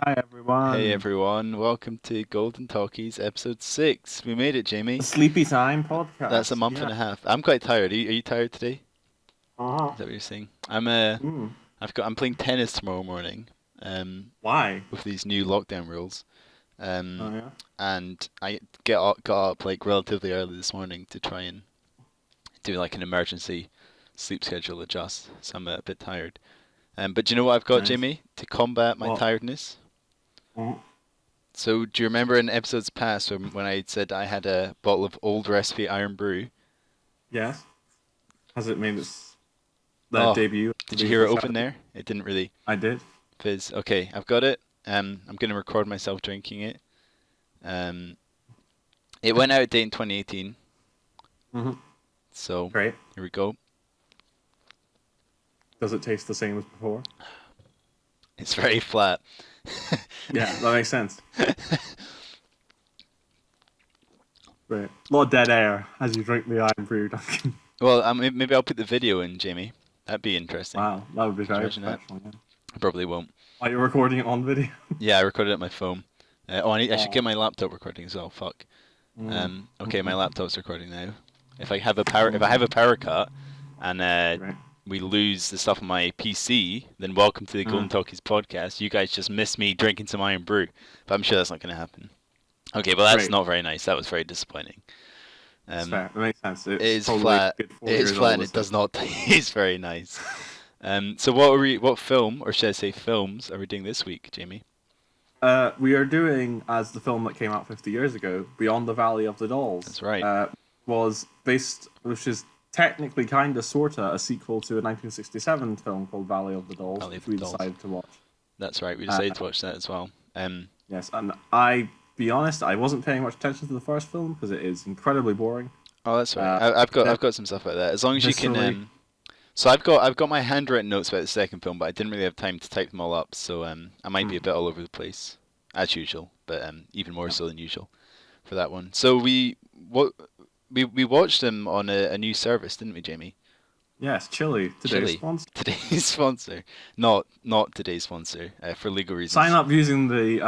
Hi Hey everyone. everyone, welcome to Golden Talkies Ep.6. We made it, The Jamie. Sleepy Time That's a podcast. month Yeah. and a half. I'm quite tired. Are you tired today? Uh-huh. Is that what you're saying? Mm. I'm playing tennis tomorrow morning. Um, Why? with these new lockdown rules. Oh Um, yeah. and I got up like relatively early this morning to try and do like an emergency sleep schedule adjust. So I'm a bit tired. But do you know what I've got, Nice. Jamie, to combat my Well. tiredness? Mm. So, do you remember in episodes past when I said I had a bottle of old recipe Irn Bru? Yes. Has it made its that Oh, debut on did you the hear official it open Saturday? there? It didn't really I did. fizz. Okay, I've got it. I'm gonna record myself drinking it. Um, it went out of date in 2018, Mm-hmm. so Great. here we go. Does it taste the same as before? It's very flat. Yeah, that makes sense. Great. A lot of dead air as you drink the Iron Brew, Duncan. Well, maybe I'll put the video in, Jamie. That'd be interesting. Wow, that would be Could you very imagine that? professional. Yeah. I probably won't. Are you recording it on video? Yeah, I recorded it on my phone. I should get Oh. my laptop recording as well. Fuck. Mm. Okay, my Mm-mm. laptop's recording now. If I have a Mm. power cut and Great. we lose the stuff on my PC, then welcome to the Golden Mm. Talkies podcast. You guys just missed me drinking some Iron Brew, but I'm sure that's not going to happen. Okay, well that's Great. not very nice. That was very disappointing. It's Um, fair. It makes sense. it It's is probably a flat. good It 4 is years flat, old. and This it does not taste very nice. So what film, or should I say films, are we doing this week, Jamie? We are doing as the film that came out 50 years ago, Beyond the Valley of the That's Dolls, right. was based, which is technically kind of sorta a sequel to a 1967 film called Valley of the Dolls, Valley of which the we Dolls. decided to watch. That's right. We Uh, decided to watch that as well. yes, and be honest, I wasn't paying much attention to the first film because it is incredibly boring. Oh, that's right. Uh, I've vis- got some stuff like that. As long as you can. Viscerally, So I've got my handwritten notes about the second film, but I didn't really have time to type them all up. So I might be a mm, bit all over the place as usual, but even more yeah. so than usual for that one. So what we watched them on a new service, didn't we, Jamie? Yes, Chili, today's Chili, sponsor. today's sponsor. Not today's sponsor for legal Sign reasons. up using the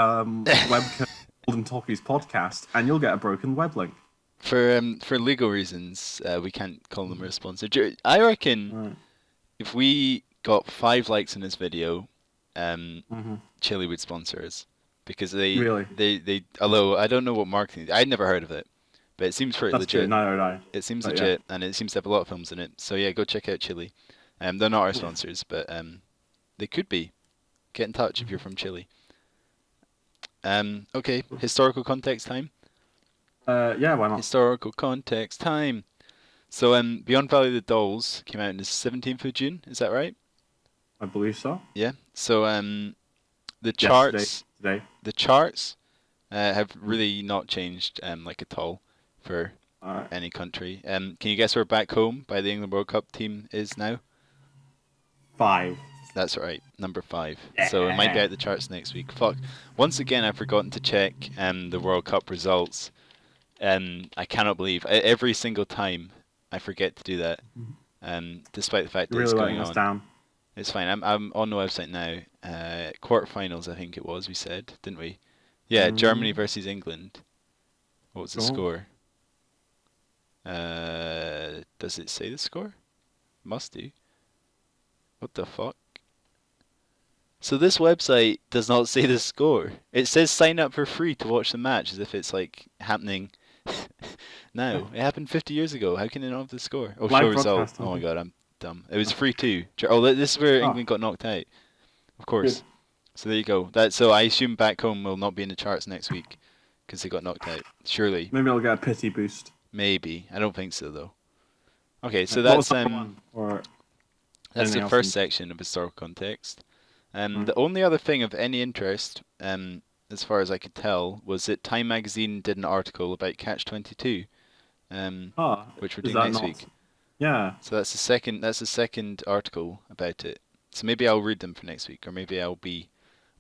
webcam Golden Talkies podcast, and you'll get a broken web link. For legal reasons, we can't call them a sponsor. I reckon Right. if we got 5 likes on this video, Mm-hmm. Chili would sponsor us because Really, they although I don't know what marketing I'd never heard of it, but it seems pretty that's true. legit. Neither did I. It seems But yeah. legit and it seems to have a lot of films in it. So yeah, go check out Chili. They're not our Yeah. sponsors, but they could be. Get in touch if you're from Chile. Okay, historical context time. Yeah, why not? Historical context time. So Beyond Valley of the Dolls came out on the 17th of June. Is that right? I believe so. Yeah. So the Yesterday, charts today. the charts have really not changed like at all for All right. any country. Can you guess where back home by the England World Cup team is now? 5. That's right, number 5. So it might be Yeah. out the charts next week. Fuck. Once again, I've forgotten to check the World Cup results. I cannot believe every single time I forget to do that. Despite the fact You're that it's really going letting us on. down. It's fine. I'm on the website now. Quarterfinals, I think it was. We said, didn't we? Yeah, Germany Mm, versus England. What was the cool. score? Does it say the score? Must do. What the fuck? So this website does not say the score. It says sign up for free to watch the match, as if it's like happening now. It happened 50 years ago. How can it not have the score? Oh, show Live result. broadcast, Oh my Duncan. god, I'm dumb. It was free too. Oh, this is where Oh, England got knocked out. Of good. course. So there you go. So I assume back home will not be in the charts next week because they got knocked out. Surely, Maybe I'll get a pity boost. maybe. I don't think so though. Okay, so Right. What was number one? Or that's anything the else? first section of historical context. Mm. The only other thing of any interest, as far as I could tell, was that Time magazine did an article about Catch 22, Ah, which we're is doing that next not? week. Yeah. So that's the second. That's the second article about it. So maybe I'll read them for next week, or maybe I'll be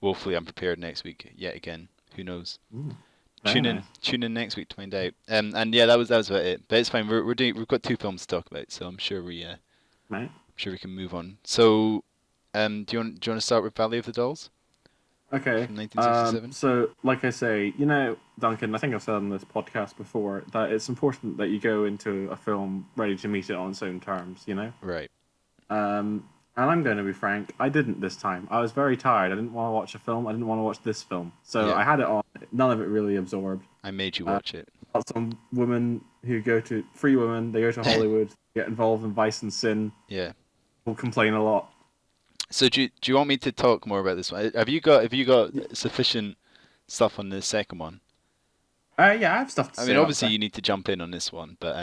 woefully unprepared next week yet again. Who knows? Mm, very nice. Tune in next week to find out. And yeah, that was about it. But it's fine. We've got 2 films to talk about, so I'm sure Right. we can move on. So, do you want to start with Valley of the Dolls? Okay. from 1967. So, like I say, Duncan, I think I've said on this podcast before that it's important that you go into a film ready to meet it on its own terms. Right. And I'm going to be frank, I didn't this time. I was very tired. I didn't want to watch a film. I didn't want to watch this film. So Yeah. I had it on. None of it really absorbed. I made you watch it. Got some women who free women, they go to Hollywood, get involved in vice and sin, Yeah. will complain a lot. So do you want me to talk more about this one? Have you got sufficient stuff on the second one? Yeah, I have stuff to say. I mean, about obviously that. you need to jump in on this one, but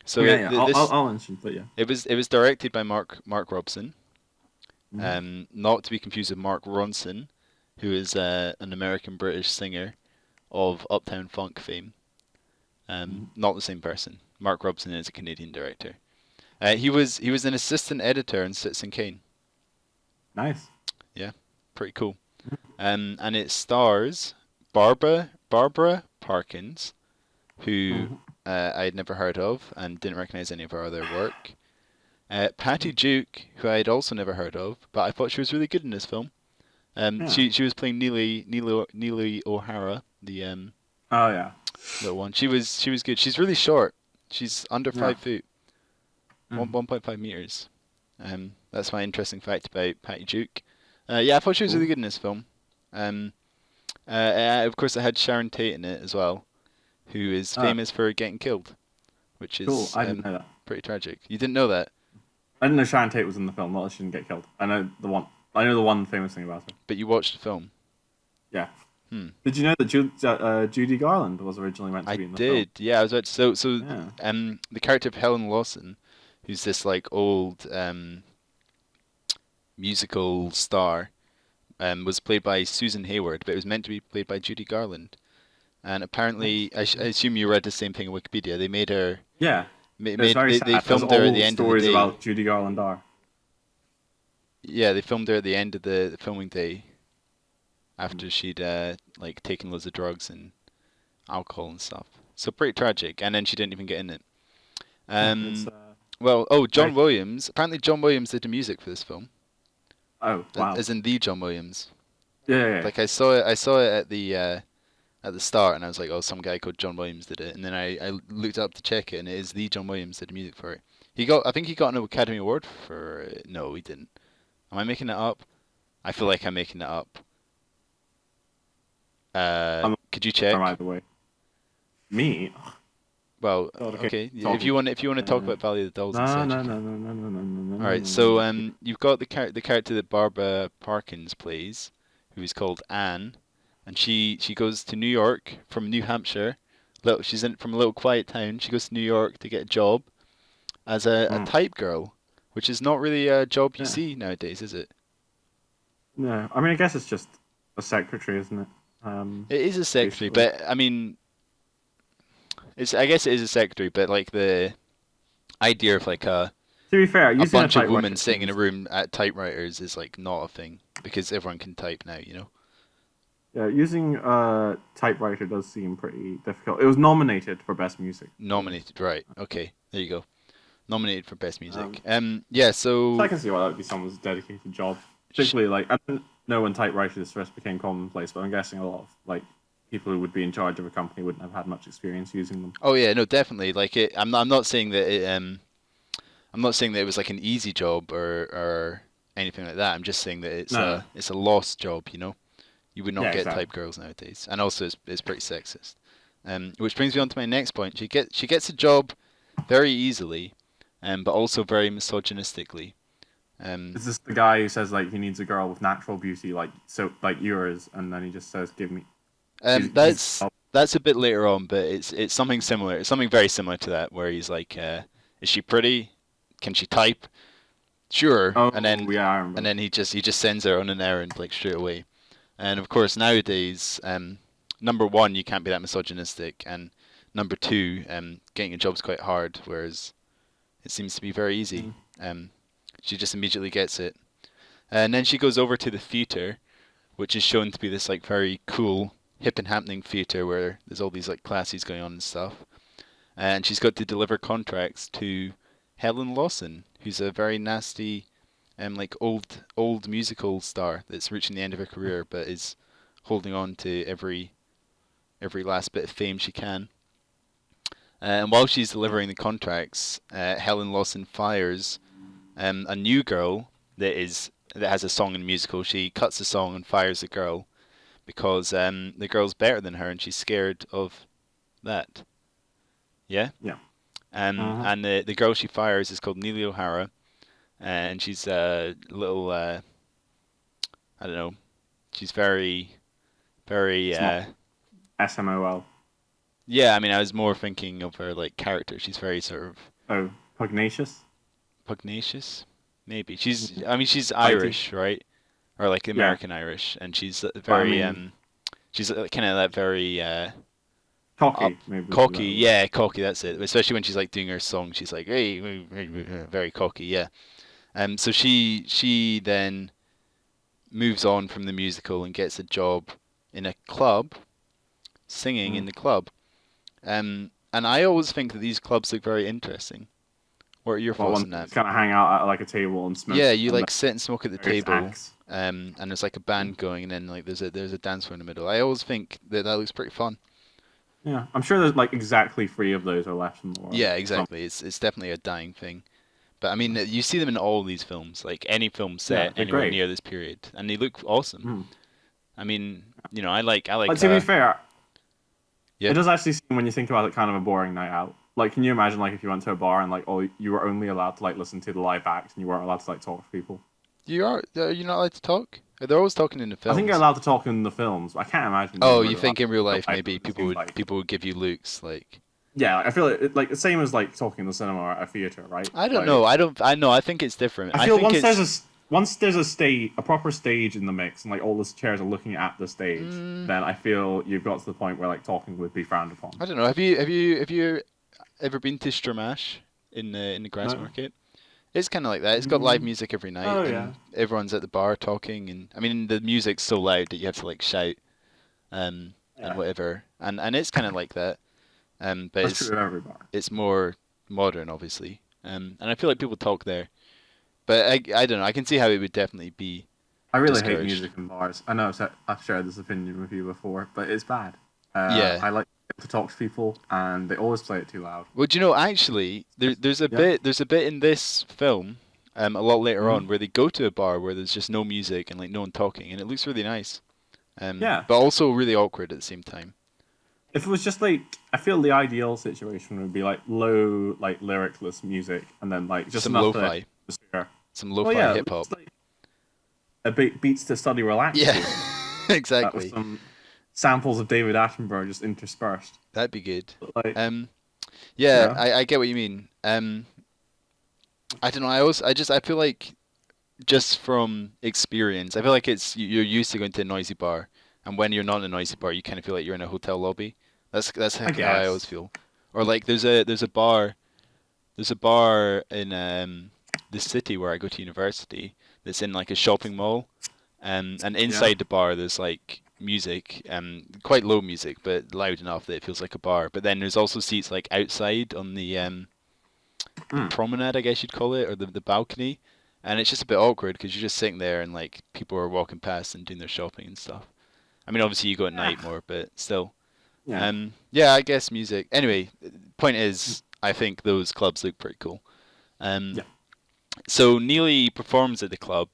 so Yeah, this I'll mention, but yeah. it was directed by Mark Robson, Mhm. not to be confused with Mark Ronson, who is an American British singer of Uptown Funk fame. Not the same person. Mark Robson is a Canadian director. He was an assistant editor on Citizen Kane. Nice. Yeah, pretty cool. And it stars Barbara Parkins, who I had never heard of and didn't recognize any of her other work. Patty Duke, who I had also never heard of, but I thought she was really good in this film. Yeah. She was playing Neely O'Hara, the Oh yeah. little one. She was good. She's really short. She's under 5 feet, 1.5 meters. That's my interesting fact about Patty Duke. Yeah, I thought she was really good in this film. Of course, it had Sharon Tate in it as well, who is famous for getting killed, which is Cool. I didn't know that. pretty tragic. You didn't know that, I didn't know Sharon Tate was in the film. Not that she didn't get killed. I know the one famous thing about her. but you watched the film. Yeah. Did you know that Judy Garland was originally meant to be in the film? I did. Yeah, I was about to, so Yeah. the character of Helen Lawson, who's this like old musical star, was played by Susan Hayward, but it was meant to be played by Judy Garland. And apparently, I assume you read the same thing on Wikipedia. They made her. Yeah. They It's very sad. filmed her at the end of the stories day. about Judy Garland are. Yeah, they filmed her at the end of the filming day, after she'd like taken loads of drugs and alcohol and stuff. So pretty tragic. And then she didn't even get in it. It's, John Williams. Apparently, John Williams did the music for this film. oh wow. As in the John Williams. Yeah. Like I saw it at the start, and I was like, oh, some guy called John Williams did it. And then I looked up to check it, and it is the John Williams did the music for it. I think he got an Academy Award for it. No, he didn't. Am I making it up? I feel like I'm making it up. Could you check? Either way. Me? Well, God, okay. If you want to talk about Valley of the Dolls instead. No. All right. So you've got the character that Barbara Parkins plays, who is called Anne, and she goes to New York from New Hampshire. She's from a little quiet town. She goes to New York to get a job as a type girl, which is not really a job you see nowadays, is it? No, I mean I guess it's just a secretary, isn't it? It is a secretary, basically. but I mean, I guess it is a secretary, but like the idea of like To be fair, a using bunch of typewriter women sitting in a seems- room at typewriters is like not a thing because everyone can type now, you know. Yeah, using a typewriter does seem pretty difficult. It was nominated for best music. Nominated, right? Okay, there you go. Nominated for best music. Yeah. So So I can see why that would be someone's dedicated job. Particularly, like, I don't know when typewriters first became commonplace, but I'm guessing a lot of, like, people who would be in charge of a company wouldn't have had much experience using them. oh yeah, no, definitely. Like it, I'm not saying that I'm not saying that it was like an easy job or anything like that. I'm just saying that it's a lost job, you know. You would not Yeah, get exactly. type girls nowadays, and also it's pretty sexist. Which brings me on to my next point. She gets a job very easily, but also very misogynistically. Is this the guy who says, like, he needs a girl with natural beauty, like yours, and then he just says, give me... That's a bit later on, but it's something similar. It's something very similar to that, where he's like, "Is she pretty? Can she type? Sure." Oh, and then yeah, I remember. and then he just sends her on an errand like straight away. And of course nowadays, number one, you can't be that misogynistic, and number two, getting a job's quite hard, whereas it seems to be very easy. She just immediately gets it, and then she goes over to the theater, which is shown to be this like very cool, hip and happening theater where there's all these like classes going on and stuff. And she's got to deliver contracts to Helen Lawson, who's a very nasty, like old musical star that's reaching the end of her career, but is holding on to every last bit of fame she can. And while she's delivering the contracts, Helen Lawson fires a new girl that has a song in a musical. She cuts the song and fires the girl because the girl's better than her and she's scared of that. Yeah? Yeah. And the girl she fires is called Neely O'Hara, and she's a little, I don't know, she's very, very, SMOL. yeah, I mean, I was more thinking of her, like, character. She's very sort of... Oh, pugnacious? Pugnacious? Maybe. She's Irish, right? Or, like, American Irish, and she's very, she's kind of that very, cocky, maybe. Cocky, yeah, cocky, that's it. Especially when she's, like, doing her song, she's like, hey, very cocky, yeah. So she then moves on from the musical and gets a job in a club, singing in the club. And I always think that these clubs look very interesting. What are your thoughts on that? Kind of hang out at like a table and smoke. Yeah, you like sit and smoke at the table, acts. and there's like a band going, and then like there's a dance floor in the middle. I always think that looks pretty fun. Yeah, I'm sure there's like exactly 3 of those are left in the world. Yeah, exactly. It's definitely a dying thing. But I mean, you see them in all these films, like any film set anywhere near this period, and they look awesome. I mean, you know, I like. But to be fair, yeah. It does actually seem, when you think about it, kind of a boring night out. Like, can you imagine like if you went to a bar and like you were only allowed to like listen to the live act and you weren't allowed to like talk to people? Are you not allowed to talk? They're always talking in the films. I think you're allowed to talk in the films. I can't imagine. Oh, you think in real life maybe people would give you looks like? Yeah, I feel like the same as like talking in the cinema or a theater, right? I don't know. I think it's different. I feel once there's a proper stage in the mix and like all the chairs are looking at the stage, then I feel you've got to the point where like talking would be frowned upon. I don't know. Have you ever been to Stramash in the Grassmarket? It's kind of like that. It's got live music every night. Oh, and everyone's at the bar talking, and I mean the music's so loud that you have to like shout, and whatever. And it's kind of like that. But That's true of every bar. It's more modern, obviously. And I feel like people talk there. But I don't know. I can see how it would definitely be. I really hate music in bars. I know I've shared this opinion with you before, but it's bad. I like to talk to people, and they always play it too loud. Well, do you know, actually, there's a bit in this film, a lot later on, where they go to a bar where there's just no music and like no one talking, and it looks really nice. But also really awkward at the same time. If it was just like, I feel the ideal situation would be like low, like lyricless music, and then like just some enough lo-fi. Some lo-fi hip hop. Like a beats to study relax. Yeah, exactly. With some samples of David Attenborough just interspersed. That'd be good. Like, I get what you mean. I don't know. I feel like, just from experience, I feel like you're used to going to a noisy bar, and when you're not in a noisy bar, you kind of feel like you're in a hotel lobby. That's how I always feel. Or like there's a bar in the city where I go to university that's in like a shopping mall, and inside the bar there's like music, quite low music but loud enough that it feels like a bar. But then there's also seats like outside on the promenade, I guess you'd call it, or the balcony, and it's just a bit awkward because you're just sitting there and like people are walking past and doing their shopping and stuff. I mean, obviously you go at night more, but still. I guess music. Anyway, point is, I think those clubs look pretty cool. So Neely performs at the club,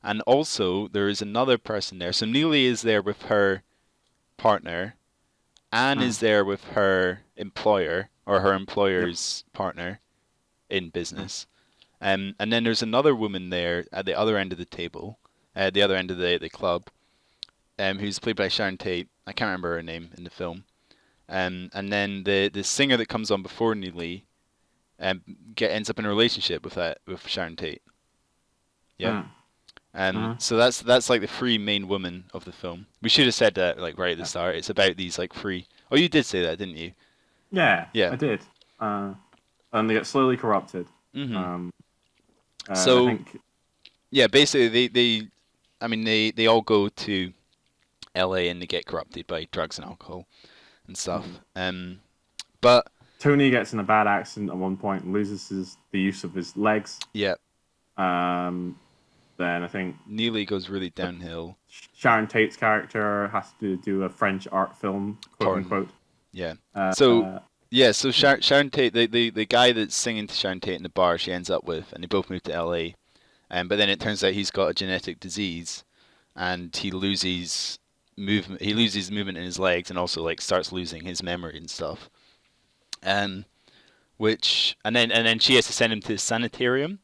and also there is another person there. So Neely is there with her partner, Anne is there with her employer, or her employer's partner in business. And then there's another woman there at the other end of the table, the other end of the club, who's played by Sharon Tate. I can't remember her name in the film. And then the singer that comes on before Neely ends up in a relationship with Sharon Tate. Yeah. So that's like the 3 main women of the film. We should have said that like right at the start. It's about these like 3. Oh, you did say that, didn't you? Yeah. I did. And they get slowly corrupted. So I think... yeah, basically they all go to LA and they get corrupted by drugs and alcohol and stuff. But Tony gets in a bad accident at one point and loses the use of his legs. Yeah. Then I think Neely goes really downhill. Sharon Tate's character has to do a French art film, quote Porn. unquote. Yeah. Uh, So so Sharon Tate, the guy that's singing to Sharon Tate in the bar, she ends up with, and they both move to LA. But then it turns out he's got a genetic disease, and he loses movement. He loses movement in his legs, and also like starts losing his memory and stuff. Which and then she has to send him to the sanitarium,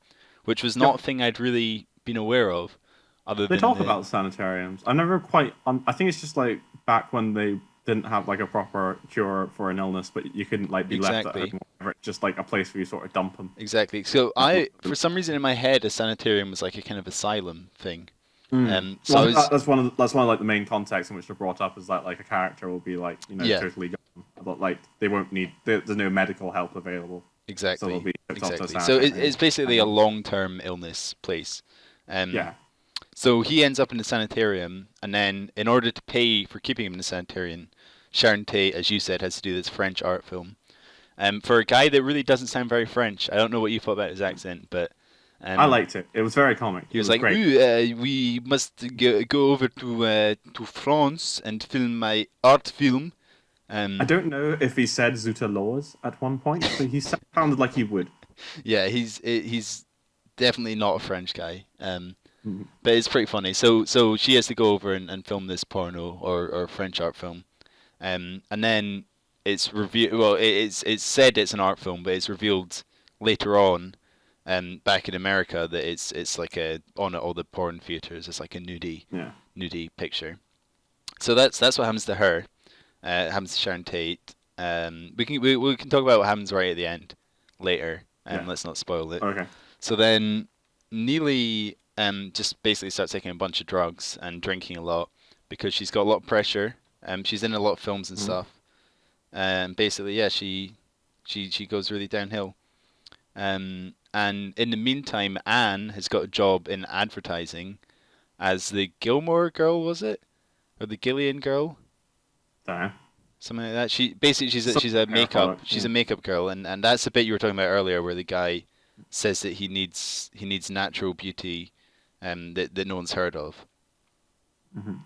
which was not a thing I'd really been aware of. Other they than talk about sanitariums. I never quite. I think it's just like back when they didn't have like a proper cure for an illness, but you couldn't like be left at home. It's just like a place where you sort of dump them. Exactly. So for some reason in my head, a sanitarium was like a kind of asylum thing. So that's one of like the main contexts in which they're brought up is that like a character will be like totally gone, but like they won't need there's no medical help available. Exactly. So, exactly. So it's basically a long-term illness place. Yeah. So he ends up in the sanitarium, and then in order to pay for keeping him in the sanitarium, Sharon Tate, as you said, has to do this French art film. For a guy that really doesn't sound very French, I don't know what you thought about his accent, but I liked it. It was very comic. He was like, "We must go over to France and film my art film." I don't know if he said Zuta laws at one point, but he sounded like he would. Yeah, he's definitely not a French guy. But it's pretty funny. So she has to go over and film this porno or French art film, and then it's revealed. Well, it's said it's an art film, but it's revealed later on, back in America, that it's like on all the porn theaters. It's like a nudie picture. So that's what happens to her. It happens to Sharon Tate. We can talk about what happens right at the end later. Let's not spoil it. Okay. So then Neely just basically starts taking a bunch of drugs and drinking a lot because she's got a lot of pressure. She's in a lot of films and stuff. And basically, yeah, she goes really downhill. And in the meantime, Anne has got a job in advertising as the Gilmore girl, was it? Or the Gillian girl? Something like that. She's a makeup girl, and that's the bit you were talking about earlier, where the guy says that he needs natural beauty, that no one's heard of.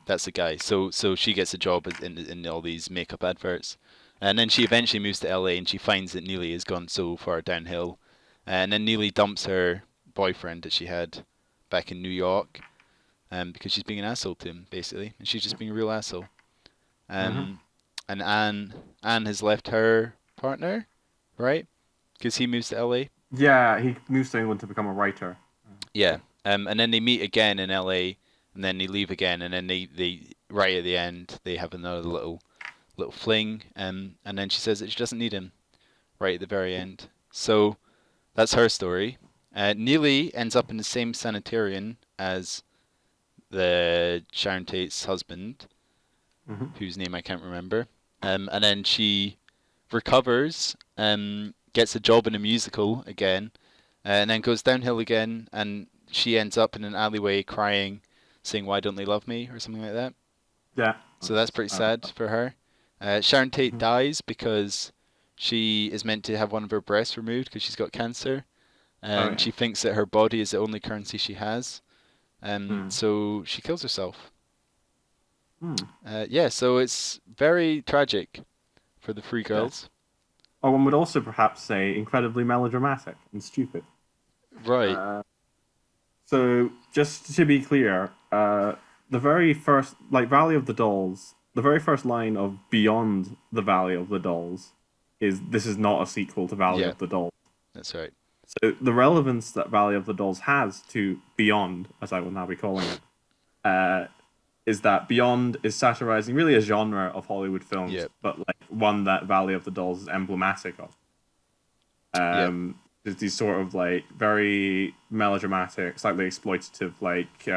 That's the guy. So she gets a job in all these makeup adverts, and then she eventually moves to LA, and she finds that Neely has gone so far downhill, and then Neely dumps her boyfriend that she had back in New York, because she's being an asshole to him basically, and she's just being a real asshole. And Anne has left her partner, right? Because he moves to LA. Yeah, he moves to England to become a writer. Yeah. And then they meet again in LA, and then they leave again, and then they right at the end they have another little fling, and then she says that she doesn't need him, right at the very end. So that's her story. Neely ends up in the same sanitarium as the Sharon Tate's husband, whose name I can't remember. And then she recovers, gets a job in a musical again, and then goes downhill again, and she ends up in an alleyway crying, saying, "Why don't they love me?" or something like that. Yeah. So that's pretty sad for her. Sharon Tate dies because she is meant to have one of her breasts removed because she's got cancer, and she thinks that her body is the only currency she has, so she kills herself. So it's very tragic for the three girls. Or one would also perhaps say incredibly melodramatic and stupid. Right. So just to be clear, the very first, like Valley of the Dolls, the very first line of Beyond the Valley of the Dolls is, "This is not a sequel to Valley of the Dolls." That's right. So the relevance that Valley of the Dolls has to Beyond, as I will now be calling it, is that Beyond is satirizing really a genre of Hollywood films, but like one that Valley of the Dolls is emblematic of. There's these sort of like very melodramatic, slightly exploitative, like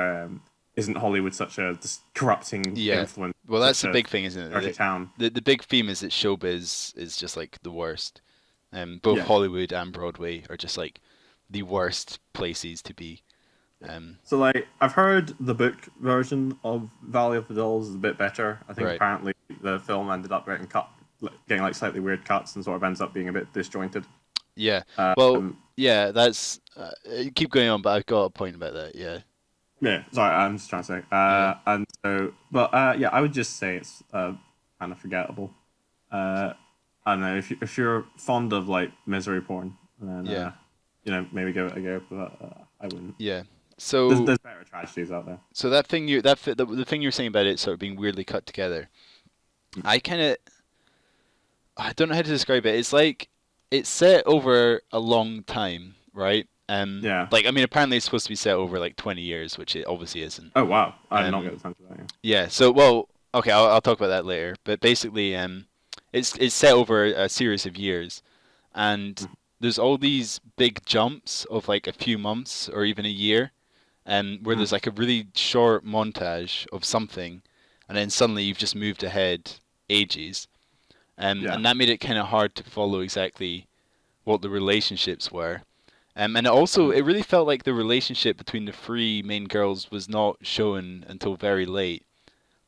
isn't Hollywood such a corrupting influence? Well, that's the big thing, isn't it? Town. The big theme is that showbiz is just like the worst. Both Hollywood and Broadway are just like the worst places to be. So like I've heard the book version of Valley of the Dolls is a bit better. I think apparently the film ended up getting like slightly weird cuts and sort of ends up being a bit disjointed. Yeah. Well, yeah, that's keep going on, but I've got a point about that. Yeah. Yeah, sorry, I'm just trying to say. And so, but yeah, I would just say it's kind of forgettable. Uh, I don't know if you're fond of like misery porn, then Yeah. maybe give it a go. But I wouldn't. Yeah. So There's better tragedies out there. so the thing you're saying about it sort of being weirdly cut together. I kind of I don't know how to describe it. It's like it's set over a long time, right? Yeah. Like I mean, apparently it's supposed to be set over like 20 years, which it obviously isn't. Oh wow, I did not get Um, the sense of that. Yeah. yeah. So well, okay, I'll talk about that later. But basically, it's set over a series of years, and there's all these big jumps of like a few months or even a year, where there's like a really short montage of something, and then suddenly you've just moved ahead ages. Yeah. And that made it kind of hard to follow exactly what the relationships were. And it really felt like the relationship between the three main girls was not shown until very late.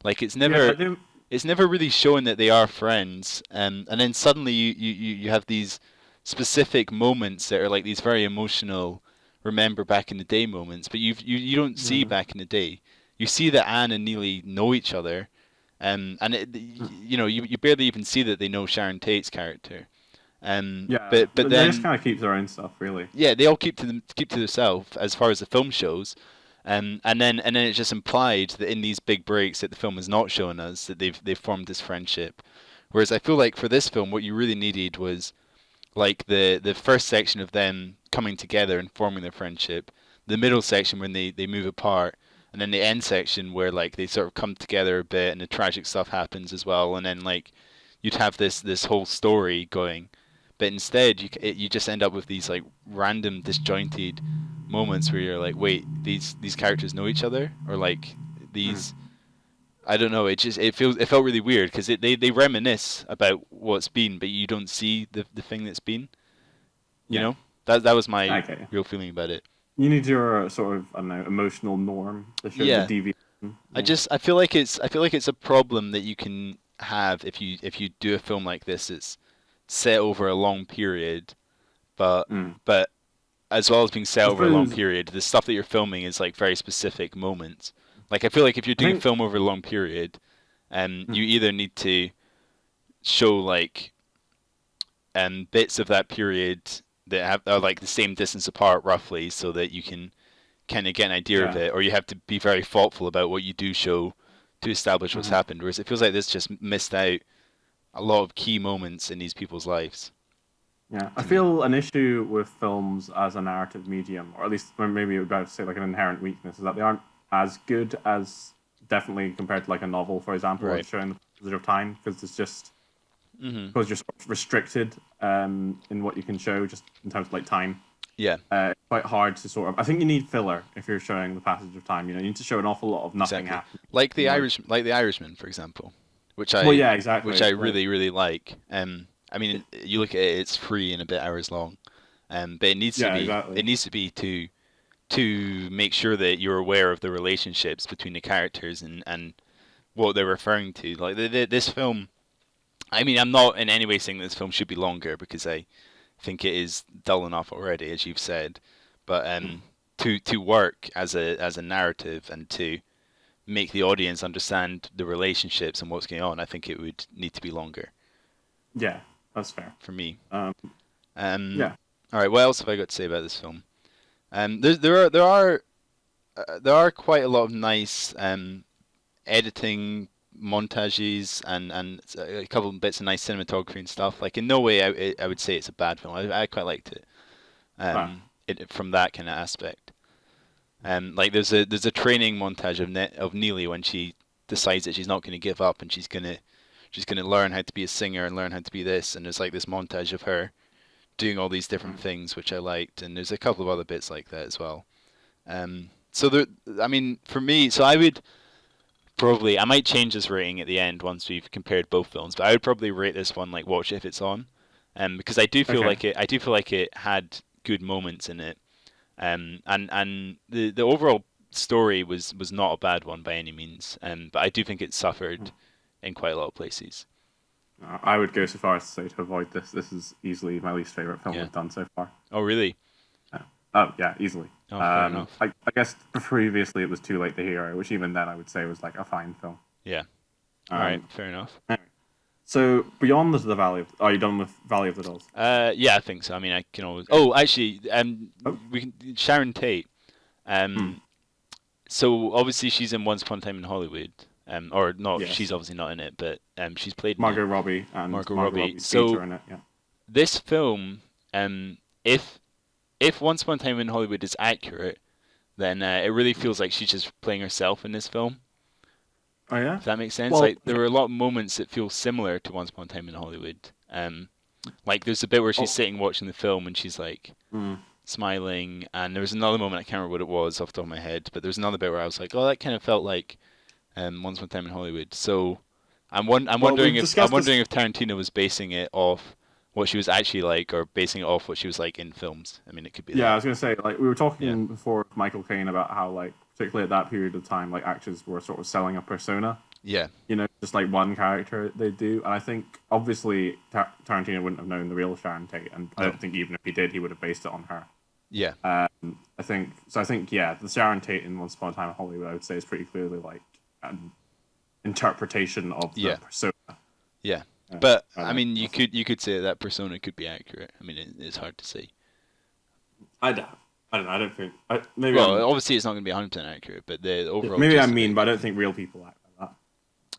Like Yeah, I do. it's never really shown that they are friends. And then suddenly you have these specific moments that are like these very emotional remember back in the day moments, but you don't see back in the day. You see that Anne and Neely know each other, and you barely even see that they know Sharon Tate's character. Yeah, But they just then kind of keep their own stuff, really. yeah, they all keep to themselves as far as the film shows. And then it's just implied that in these big breaks that the film is not showing us that they've formed this friendship. Whereas I feel like for this film, what you really needed was like the first section of them coming together and forming their friendship, the middle section when they move apart, and then the end section where like they sort of come together a bit and the tragic stuff happens as well, and then like you'd have this whole story going. But instead, you just end up with these like random disjointed moments where you're like, wait, these characters know each other, or like Mm. these I don't know. It felt really weird because they reminisce about what's been, but you don't see the thing that's been. You Yeah, know that was my okay. real feeling about it. You need your sort of, I don't know, emotional norm to show the Yeah, deviation. Yeah. I feel like it's a problem that you can have if you do a film like this. It's set over a long period, but Mm. but as well as being set I over a long suppose. period, the stuff that you're filming is like very specific moments. Like I feel like if you're I doing a think. film over a long period, Mm. you either need to show like bits of that period that are like the same distance apart roughly, so that you can kind of get an idea of Yeah. it, or you have to be very thoughtful about what you do show to establish what's Mhm. happened. Whereas it feels like this just missed out a lot of key moments in these people's lives Yeah, I to me. feel an issue with films as a narrative medium, or at least or maybe you're about to say like an inherent weakness, is that they aren't as good as definitely compared to like a novel, for example, of Right. showing the passage of time, because it's just Mhm. because you're sort of restricted in what you can show just in terms of like time. Yeah. It's quite hard to sort of. I think you need filler if you're showing the passage of time. You need to show an awful lot of nothing Exactly. happening. Like, Like the Irishman, for example, well, yeah, exactly. which I Like, really like. I it, mean, you look at it; it's 3 and a bit hours long. But yeah, exactly. it needs to be to make sure that you're aware of the relationships between the characters and what they're referring to. Like this film, I mean, I'm not in any way saying this film should be longer because I think it is dull enough already, as you've said. But to work as a narrative and to make the audience understand the relationships and what's going on, I think it would need to be longer Yeah, that's fair. for me. Um, Um, yeah. all right, what else have I got to say about this film? There are quite a lot of nice editing montages and a couple of bits of nice cinematography and stuff. Like in no way I would say it's a bad film. I quite liked it. Ah, From that kind of aspect. Like there's a training montage of Neely when she decides that she's not going to give up and she's gonna learn how to be a singer and learn how to be this. And there's like this montage of her doing all these different things, which I liked. And there's a couple of other bits like that as well. So there, I mean, for me, so I would probably I might change this rating at the end once we've compared both films, but I would probably rate this one like watch if it's on, because okay. I do feel like it had good moments in it, and the overall story was not a bad one by any means, but I do think it suffered in quite a lot of places. I would go so far as to say to avoid this. This is easily my least favorite film Yeah. we've done so far. Oh really? Yeah. Oh yeah, easily. Oh, fair enough. I guess previously it was Too Late, the Hero, which even then I would say was like a fine film. Yeah. All right, fair enough. Anyway, so beyond the Valley of, are you done with Valley of the Dolls? Yeah, I think so. I mean, I can always. Oh, actually, we can Sharon Tate. So obviously she's in Once Upon a Time in Hollywood. Or not. Yes. She's obviously not in it, but she's played Margot Robbie and Margot Robbie. So in it, yeah. This film, if Once Upon a Time in Hollywood is accurate, then it really feels like she's just playing herself in this film. Oh yeah. If that makes sense. Well, like there were a lot of moments that feel similar to Once Upon a Time in Hollywood. Like there's a bit where she's sitting watching the film and she's like smiling, and there was another moment, I can't remember what it was off the top of my head, but there was another bit where I was like, oh, that kind of felt like Once Upon a Time in Hollywood. So I'm wondering if Tarantino was basing it off what she was actually like, or basing it off what she was like in films. I mean, it could be. Yeah, that. I was gonna say, like, we were talking before with Michael Caine about how, like, particularly at that period of time, like, actors were sort of selling a persona. Yeah. You know, just like one character they do, and I think obviously Tarantino wouldn't have known the real Sharon Tate, and I don't think even if he did, he would have based it on her. Yeah. I think the Sharon Tate in Once Upon a Time in Hollywood, I would say, is pretty clearly like an interpretation of the persona. Yeah. But I mean, you could say that persona could be accurate. I mean, it's hard to say. I don't know. I don't think. Obviously, it's not going to be 100% accurate, but the overall. Maybe I'm mean, but I don't think real people act like that.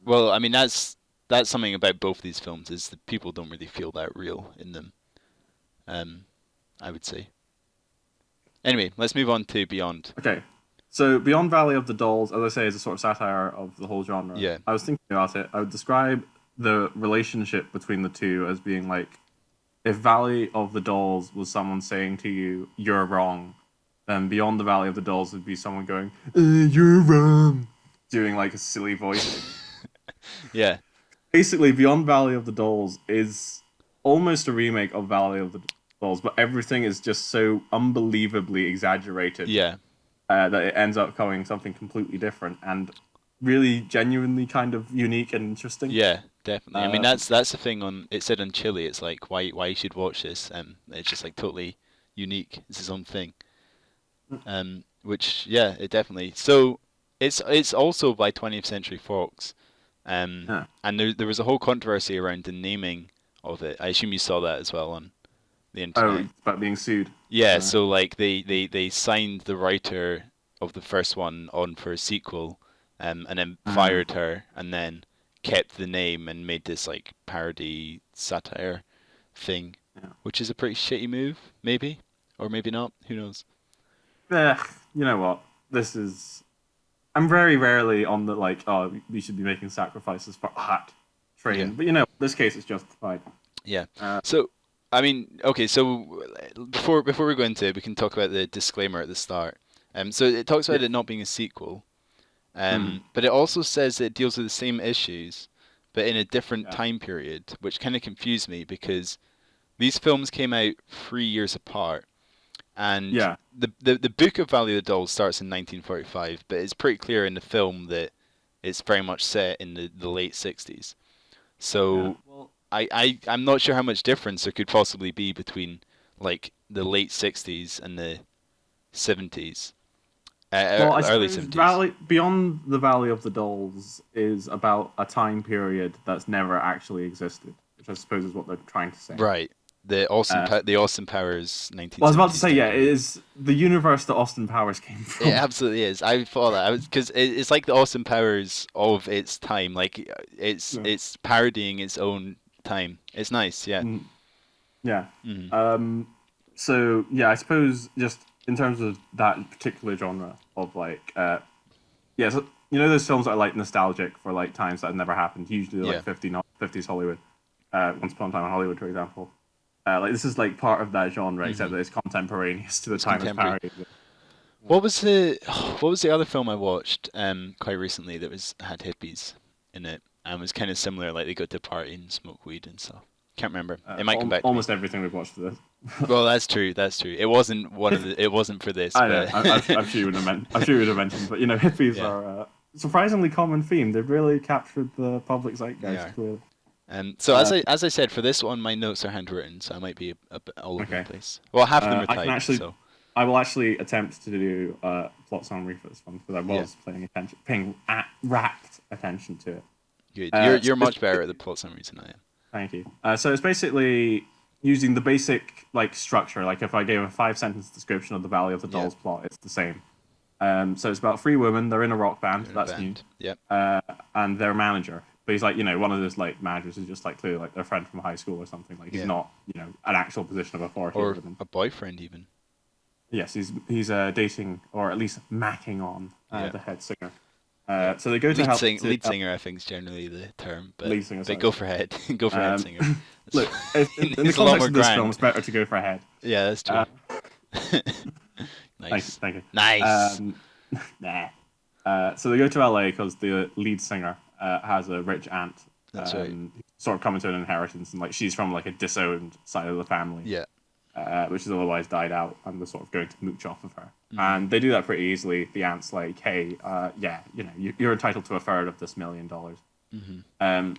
Well, I mean, that's something about both these films, is that people don't really feel that real in them. I would say. Anyway, let's move on to Beyond. Okay. So Beyond Valley of the Dolls, as I say, is a sort of satire of the whole genre. Yeah. I was thinking about it. I would describe the relationship between the two as being like, if Valley of the Dolls was someone saying to you, "You're wrong," then Beyond the Valley of the Dolls would be someone going, "You're wrong," doing like a silly voice. Yeah. Basically, Beyond Valley of the Dolls is almost a remake of Valley of the Dolls, but everything is just so unbelievably exaggerated. Yeah. That it ends up becoming something completely different and really genuinely kind of unique and interesting. Yeah, definitely. I mean, that's the thing on. It said on Chile, it's like why you should watch this. It's just like totally unique. It's its own thing. Which it definitely. So it's also by 20th Century Fox. And there was a whole controversy around the naming of it. I assume you saw that as well on the internet. Oh, about being sued. Yeah, so like they signed the writer of the first one on for a sequel, and then fired her, and then kept the name and made this like parody satire thing, which is a pretty shitty move, maybe, or maybe not. Who knows? You know what? I'm very rarely on the like, oh, we should be making sacrifices for art train, but in this case it's justified. Yeah. So. I mean, okay, so before we go into it, we can talk about the disclaimer at the start. So it talks about it not being a sequel, but it also says it deals with the same issues, but in a different time period, which kind of confused me because these films came out 3 years apart, and the book of Valley of the Dolls starts in 1945, but it's pretty clear in the film that it's very much set in the late 60s. So. I'm not sure how much difference there could possibly be between like the late 60s and the 70s. Early 70s. Beyond the Valley of the Dolls is about a time period that's never actually existed, which I suppose is what they're trying to say. Right. The Austin Powers 1970s. Well, I was about to say, it is the universe that Austin Powers came from. It absolutely is. I thought that because it's like the Austin Powers of its time. Like it's parodying its own time. It's nice, yeah. Yeah. So I suppose just in terms of that particular genre of like, so, those films that are like nostalgic for like times that have never happened, usually like 50s Hollywood, Once Upon a Time in Hollywood, for example. Like this is like part of that genre, except that it's contemporaneous to the time it's parodied. What was the other film I watched quite recently that had hippies in it? And was kind of similar, like they go to party and smoke weed and stuff. Can't remember. It might come back. Almost everything we've watched for this. Well, that's true. It wasn't It wasn't for this. I know. I'm sure you would have mentioned. But hippies are a surprisingly common theme. They've really captured the public zeitgeist. Clearly. So as I said, for this one, my notes are handwritten, so I might be a bit all over the place. Well, half of them are typed. I will actually attempt to do a plot summary for this one because I was paying rapt attention to it. Good. You're much better at the plot summaries than I am. Thank you. So it's basically using the basic like structure. Like if I gave a 5-sentence description of the Valley of the Dolls plot, it's the same. So it's about 3 women. They're in a rock band. That's new. Yep. And their manager. But he's like, one of those like managers who's just like clearly like their friend from high school or something. Like he's not, an actual position of authority or over them. A boyfriend even. Yes, he's dating or at least macking on the head singer. So they go to lead singer. I think is generally the term, but lead singer, they go for head singer. Look, in the context of this film, it's better to go for a head. Yeah, that's true. Nice. Thank you. Nice. So they go to LA because the lead singer has a rich aunt. That's right. Sort of coming to an inheritance, and like she's from like a disowned side of the family. Yeah. Which has otherwise died out, and they're sort of going to mooch off of her. And they do that pretty easily. The aunt's like, hey, you're entitled to a third of this $1 million.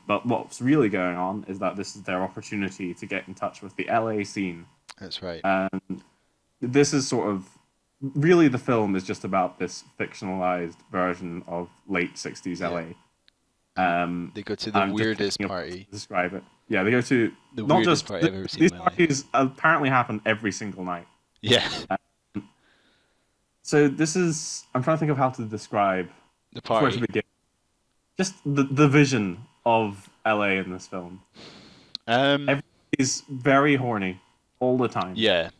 But what's really going on is that this is their opportunity to get in touch with the LA scene. That's right. And this is sort of, really the film is just about this fictionalized version of late 60s LA. They go to the weirdest party. Describe it. Yeah, they go to the not weirdest just party I've ever seen. These parties apparently happen every single night. Yeah. So this is, I'm trying to think of how to describe the party. Where to begin. Just the vision of LA in this film. Everybody's very horny all the time. Yeah.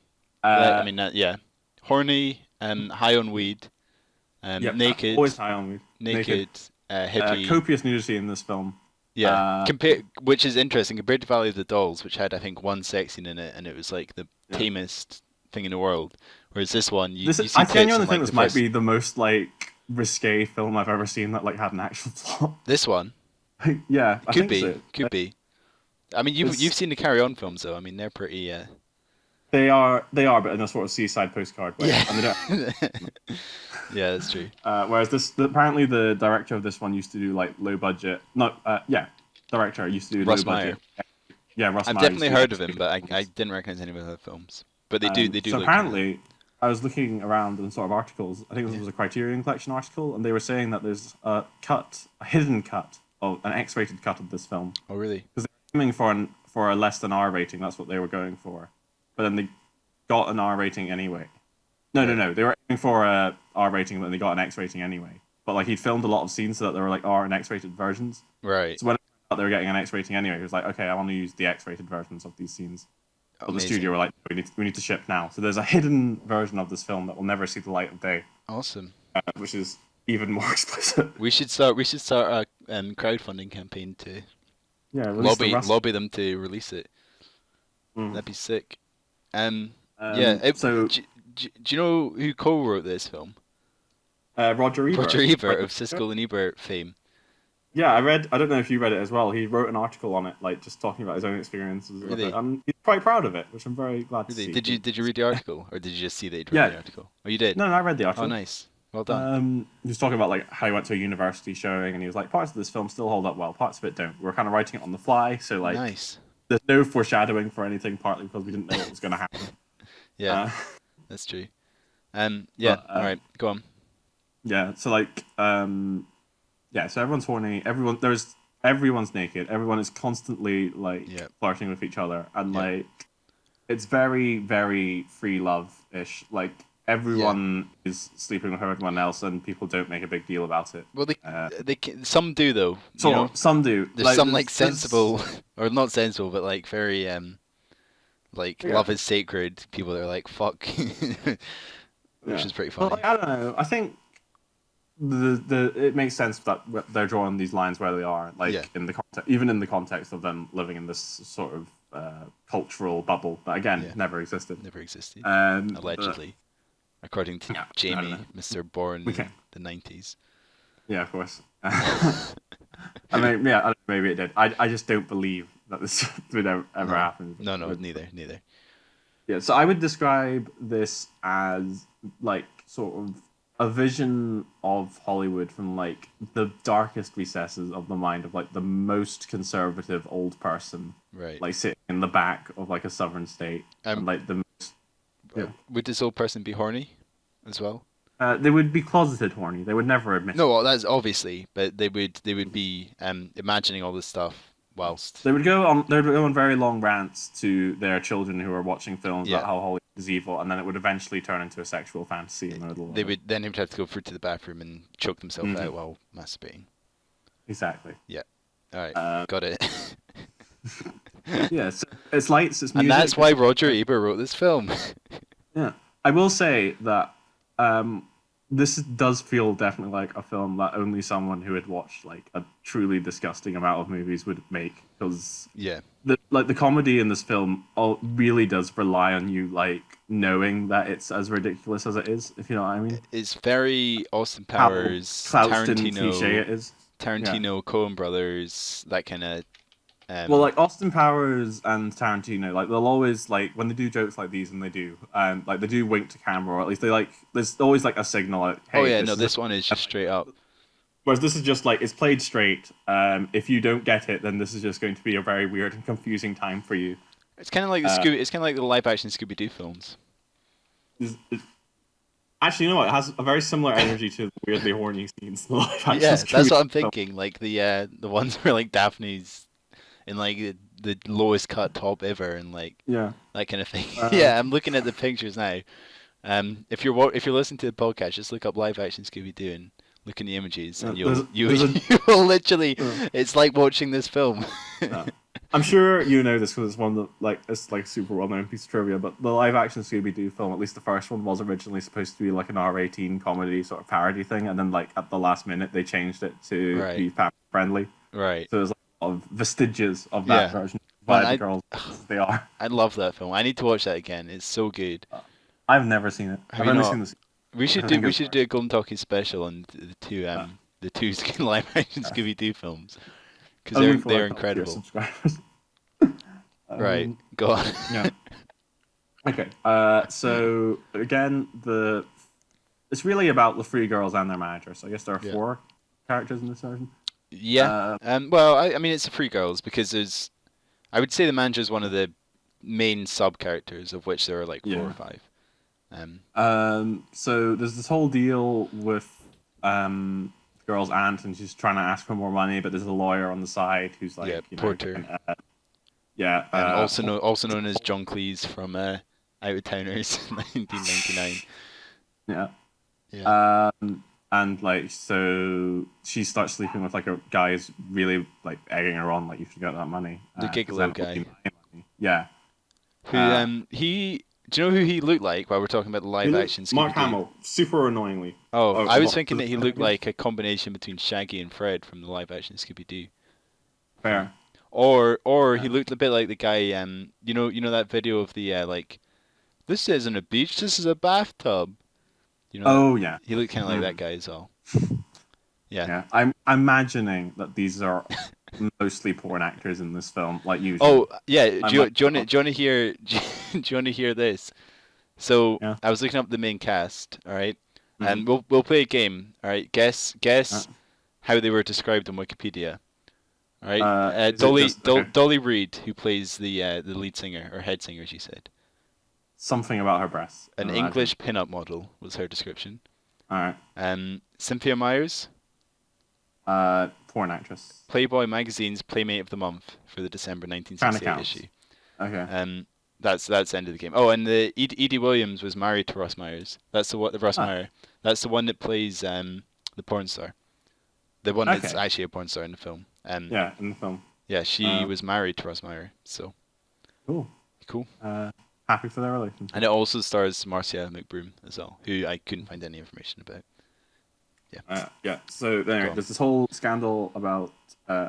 Horny, high on weed, naked. Always high on weed. Naked. Hippie. Copious nudity in this film. Yeah, which is interesting compared to Valley of the Dolls, which had I think one sex scene in it, and it was like the tamest thing in the world. Whereas this one, you see I genuinely think like, this might be the most like risque film I've ever seen that like had an actual plot. This one, yeah, could be. I mean, you've seen the Carry On films though. I mean, they're pretty. They are, but in a sort of seaside postcard way. Yeah, and they don't... yeah, that's true. Whereas apparently the director of this one used to do like low budget. Director used to do Russ low budget. Meyer. Yeah, Russ Meyer. I've definitely heard of him, but I didn't recognize any of the films. But they do. So look apparently, I was looking around in sort of articles. I think this was a Criterion Collection article, and they were saying that there's a hidden cut of an X-rated cut of this film. Oh, really? Because they're aiming for a less than R rating. That's what they were going for. But then they got an R rating anyway. No. They were aiming for a R rating, but then they got an X rating anyway. But like he'd filmed a lot of scenes so that there were like R and X rated versions. Right. So when they were getting an X rating anyway, he was like, okay, I want to use the X rated versions of these scenes. But the studio were like, we need to ship now. So there's a hidden version of this film that will never see the light of day. Awesome. Which is even more explicit. We should start a crowdfunding campaign to lobby them to release it. That'd be sick. So do you know who co-wrote this film? Roger Ebert. Roger Ebert of Siskel and Ebert fame. Yeah, I don't know if you read it as well. He wrote an article on it, like just talking about his own experiences. Really? He's quite proud of it, which I'm very glad to see. Did you read the article, or did you just see that he'd read the article? Oh, you did? No, I read the article. Oh, nice. Well done. He was talking about like how he went to a university showing, and he was like, parts of this film still hold up well, parts of it don't. We're kind of writing it on the fly, so like, nice. There's no foreshadowing for anything, partly because we didn't know what was going to happen. Yeah, that's true. All right, go on. Yeah, so like, so everyone's horny. Everyone's naked. Everyone is constantly like flirting with each other, and like, it's very, very free love-ish. Like everyone is sleeping with everyone else, and people don't make a big deal about it. Well, some do though. Some do. There's some sensible, or not sensible, but like very love is sacred. People that are like fuck, which is pretty funny. Well, I don't know. I think it makes sense that they're drawing these lines where they are, in the even in the context of them living in this sort of cultural bubble that again never existed. Allegedly, according to Jamie, Mr. Born in the 90s. Yeah, of course. I mean, I don't know, maybe it did. I just don't believe that this would ever happen. No, neither. Yeah, so I would describe this as like sort of a vision of Hollywood from like the darkest recesses of the mind of like the most conservative old person, right? Like sitting in the back of like a southern state, and like the most would this old person be horny as well? They would be closeted horny. They would never admit. No, well, that's obviously, but they would be imagining all this stuff whilst They would go on very long rants to their children who are watching films about how Hollywood is evil, and then it would eventually turn into a sexual fantasy. They would have to go through to the bathroom and choke themselves out while masturbating. Exactly. Yeah. All right. Got it. Yes, it's lights, it's music. And that's why Roger Ebert wrote this film. Yeah, I will say that this does feel definitely like a film that only someone who had watched like a truly disgusting amount of movies would make, because the comedy in this film really does rely on you like knowing that it's as ridiculous as it is, if you know what I mean. It's very Austin Powers, Tarantino, cliche it is. Tarantino, Coen Brothers, that kind of. Well, like Austin Powers and Tarantino, like they'll always like when they do jokes like these, and they do, like they do wink to camera, or at least they like. There's always like a signal. Like, hey, this one is just straight up. Whereas this is just like it's played straight. If you don't get it, then this is just going to be a very weird and confusing time for you. It's kind of like it's kind of like the live action Scooby Doo films. Actually, you know what? It has a very similar energy to the weirdly horny scenes. In the live action that's what I'm thinking. Like the ones where like Daphne's in like the lowest cut top ever, and like that kind of thing. I'm looking at the pictures now. If you're listening to the podcast, just look up live action Scooby Doo and look in the images, and you will literally. It's like watching this film. I'm sure you know this because it's one that it's like super well known piece of trivia. But the live action Scooby Doo film, at least the first one, was originally supposed to be like an R18 comedy sort of parody thing, and then like at the last minute they changed it to be family friendly. Right. So there's of vestiges of that version by the girls as they are. I love that film. I need to watch that again. It's so good. I've never seen it. I've only seen this. We should do a Golden Talkies special on the two live action Scooby Doo films, because they're incredible. Right, go on. Yeah. Okay. So again, it's really about the three girls and their manager. So I guess there are four characters in this version. Yeah. Well, I mean, it's the three girls because I would say the manager is one of the main sub characters, of which there are like 4 or 5. So there's this whole deal with the girl's aunt, and she's trying to ask for more money, but there's a lawyer on the side who's like, Porter. Also known as John Cleese from Out of Towners, 1999. Yeah. And like, so she starts sleeping with like a guy who's really like egging her on, like you should get that money. The gigolo guy. Yeah. Who do you know who he looked like while we're talking about the live action Scooby-Doo? Mark Hamill, super annoyingly. I was thinking that he looked like a combination between Shaggy and Fred from the live action Scooby-Doo. Fair. Or he looked a bit like the guy, you know that video of the like, this isn't a beach, this is a bathtub. You know he looked kind of like that guy as well. Yeah. I'm imagining that these are mostly porn actors in this film, like usually. Oh yeah, do you want to hear? Do you want to hear this? So I was looking up the main cast. All right, and we'll play a game. All right, guess how they were described on Wikipedia. All right, Dolly Reed, who plays the lead singer or head singer, she said. Something about her breasts. An English pin-up model was her description. All right. Cynthia Myers. Porn actress. Playboy magazine's Playmate of the Month for the December 1968 issue. Okay. That's the end of the game. Oh, and the Edie Williams was married to Ross Myers. That's Ross Meyer. That's the one that plays the porn star. The one that's actually a porn star in the film. In the film. Yeah, she was married to Ross Meyer. So. Cool. Happy for their relationship. And it also stars Marcia McBroom as well, who I couldn't find any information about. So anyway, there's this whole scandal about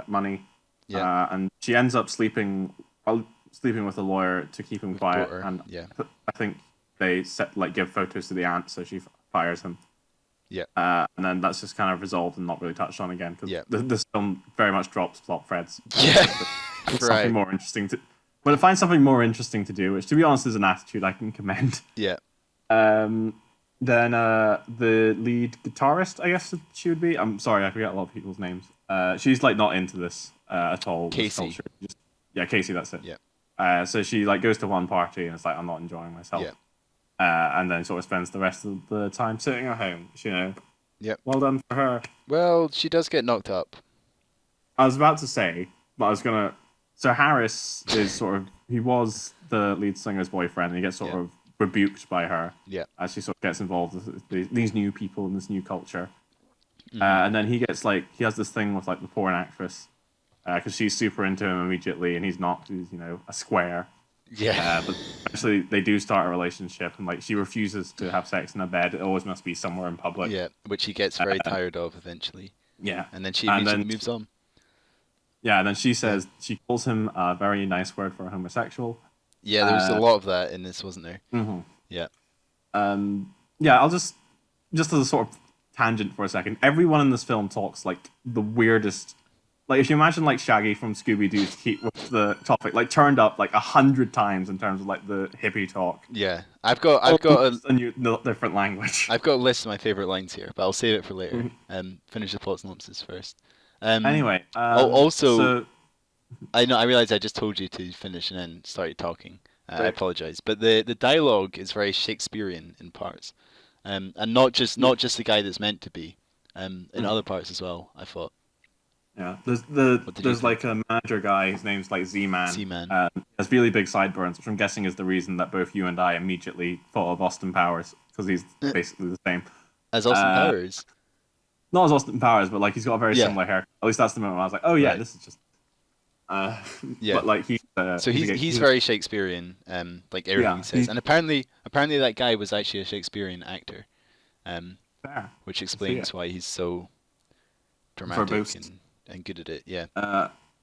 money. Yeah. And she ends up sleeping with a lawyer to keep him quiet. Daughter. And yeah. I think they give photos to the aunt, so she fires him. Yeah. And then that's just kind of resolved and not really touched on again, because this film very much drops plot threads. Yeah. Something more interesting to. When I find something more interesting to do, which to be honest is an attitude I can commend. Yeah. Then the lead guitarist, I guess she would be. I'm sorry, I forget a lot of people's names. She's like not into this at all. Casey. Casey, that's it. Yeah. So she like goes to one party and it's like, I'm not enjoying myself. Yeah. and then sort of spends the rest of the time sitting at home. Yep. Well done for her. Well, she does get knocked up. I was about to say, but I was gonna. So Harris is he was the lead singer's boyfriend, and he gets sort of rebuked by her. Yeah. As she sort of gets involved with these new people in this new culture, and then he has this thing with like the porn actress, because she's super into him immediately, and he's not. He's a square. Yeah. But actually, they do start a relationship, and like she refuses to have sex in a bed. It always must be somewhere in public. Yeah, which he gets very tired of eventually. Yeah. And then she immediately moves on. Yeah, and then she says she calls him a very nice word for a homosexual. Yeah, there was a lot of that in this, wasn't there? Mm-hmm. Yeah. I'll just as a sort of tangent for a second. Everyone in this film talks like the weirdest. Like if you imagine like Shaggy from Scooby-Doo keep with the topic like turned up like 100 times in terms of like the hippie talk. Yeah, I've got a new different language. I've got a list of my favorite lines here, but I'll save it for later. Finish the plot synopsis first. Anyway, I realized I just told you to finish and then started talking. I apologize, but the dialogue is very Shakespearean in parts, and not just the guy that's meant to be, in other parts as well. I thought. Yeah, there's like a manager guy. His name's like Z-Man. Z-Man. Has really big sideburns, which I'm guessing is the reason that both you and I immediately thought of Austin Powers, because he's basically the same. As Austin Powers. Not as Austin Powers, but like he's got a very similar hair. At least that's the moment I was like, oh yeah, this is just. But like he's very Shakespearean, like everything he says, and apparently that guy was actually a Shakespearean actor, which explains why he's so dramatic and good at it. Yeah.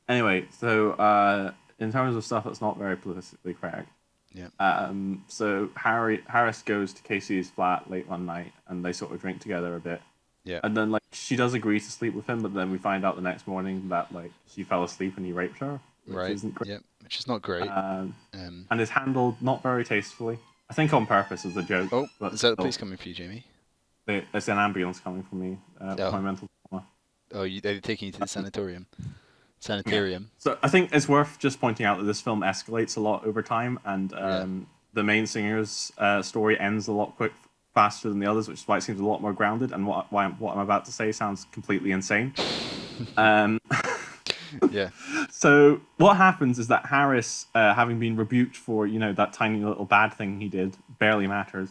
Anyway, so in terms of stuff that's not very politically correct. Yeah. So Harris goes to Casey's flat late one night, and they sort of drink together a bit. Yeah. And then like she does agree to sleep with him, but then we find out the next morning that like she fell asleep and he raped her. Right. Isn't great. Yeah. Which is not great. And is handled not very tastefully. I think on purpose as a joke. Oh, is that the police coming for you, Jamie? There's an ambulance coming for me. My mental trauma. Oh, they're taking you to the sanatorium. Sanitarium. Yeah. So I think it's worth just pointing out that this film escalates a lot over time, and the main singer's story ends a lot faster than the others, which is why it seems a lot more grounded. And what I'm about to say sounds completely insane. Yeah. So what happens is that Harris, having been rebuked for that tiny little bad thing he did, barely matters.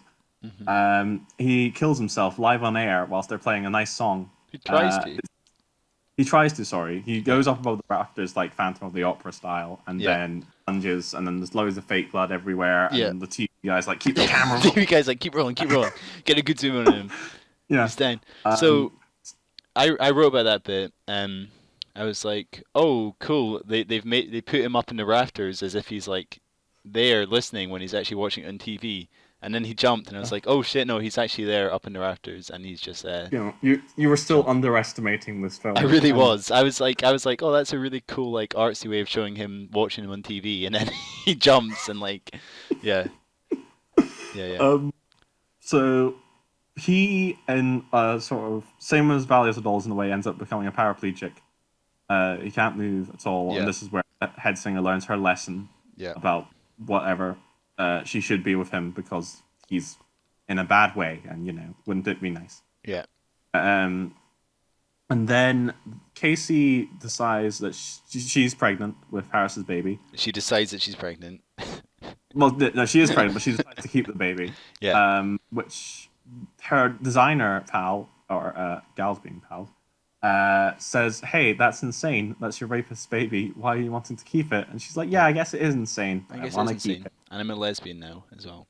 He kills himself live on air whilst they're playing a nice song. He tries to. He tries to, sorry. He goes up above the rafters like Phantom of the Opera style, and then lunges, and then there's loads of fake blood everywhere, and the TV guy's like, keep the camera rolling. The TV guy's like, keep rolling. Get a good zoom on him. Yeah. He's down. So, I wrote about that bit, I was like, oh, cool. They put him up in the rafters as if he's like there listening when he's actually watching it on TV. And then he jumped, and I was like, "Oh shit! No, he's actually there up in the rafters, and he's just there." You were still underestimating this film. I really was. I was like, "Oh, that's a really cool, like, artsy way of showing him watching him on TV." And then he jumps, and like, yeah. So he, in sort of same as Valley of the Dolls in a way, ends up becoming a paraplegic. He can't move at all, and this is where head singer learns her lesson about whatever. She should be with him because he's in a bad way, and wouldn't it be nice? Yeah. And then Casey decides that she's pregnant with Harris's baby. She decides that she's pregnant. Well, no, she is pregnant, but she decides to keep the baby. Yeah. Which her designer pal, or gal's being pal, says, "Hey, that's insane. That's your rapist's baby. Why are you wanting to keep it?" And she's like, "Yeah, I guess it is insane. I guess want it's to insane. keep it." And I'm a lesbian now as well.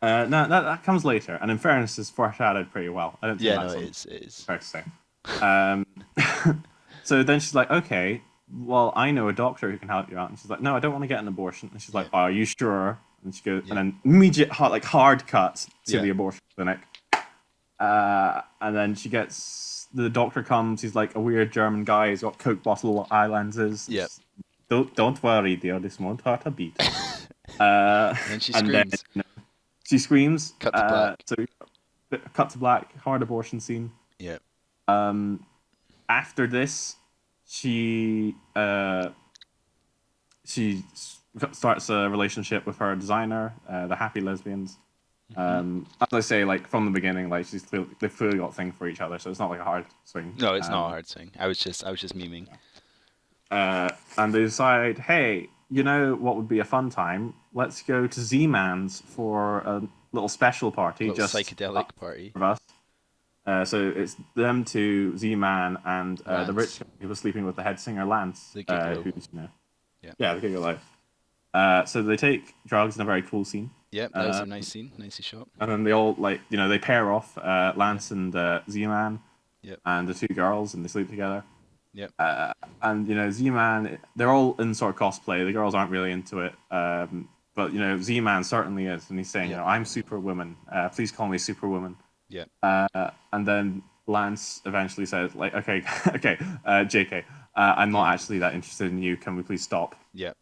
No, that comes later. And in fairness, it's foreshadowed pretty well. I don't think it is. Fair to say. So then she's like, "Okay, well, I know a doctor who can help you out." And she's like, "No, I don't want to get an abortion." And she's like, "Oh, are you sure?" And she goes, and then immediate hard cuts to the abortion clinic. And then she gets the doctor comes. He's like a weird German guy. He's got Coke bottle eye lenses. Yep. Don't worry, dear. This won't hurt a bit. And she screams. Then, she screams. Cut to black. So cut to black. Hard abortion scene. Yeah. After this, she starts a relationship with her designer, the Happy Lesbians. As I say, like from the beginning, like they've clearly got a thing for each other, so it's not like a hard swing. No, it's not a hard swing. I was just memeing. And they decide, hey, you know what would be a fun time? Let's go to Z-Man's for a little special party, just psychedelic party of us. So it's them two, Z-Man, and the rich guy who was sleeping with the head singer Lance, who's the Gigolo. So they take drugs in a very cool scene. Yep, that was a nice scene, nicely shot. And then they all they pair off, Lance and Z-Man, and the two girls, and they sleep together. Yep. And Z-Man, they're all in sort of cosplay. The girls aren't really into it, but Z-Man certainly is, and he's saying, I'm Superwoman. Please call me Superwoman. Yeah. And then Lance eventually says, like, okay, JK, I'm not actually that interested in you. Can we please stop? Yeah.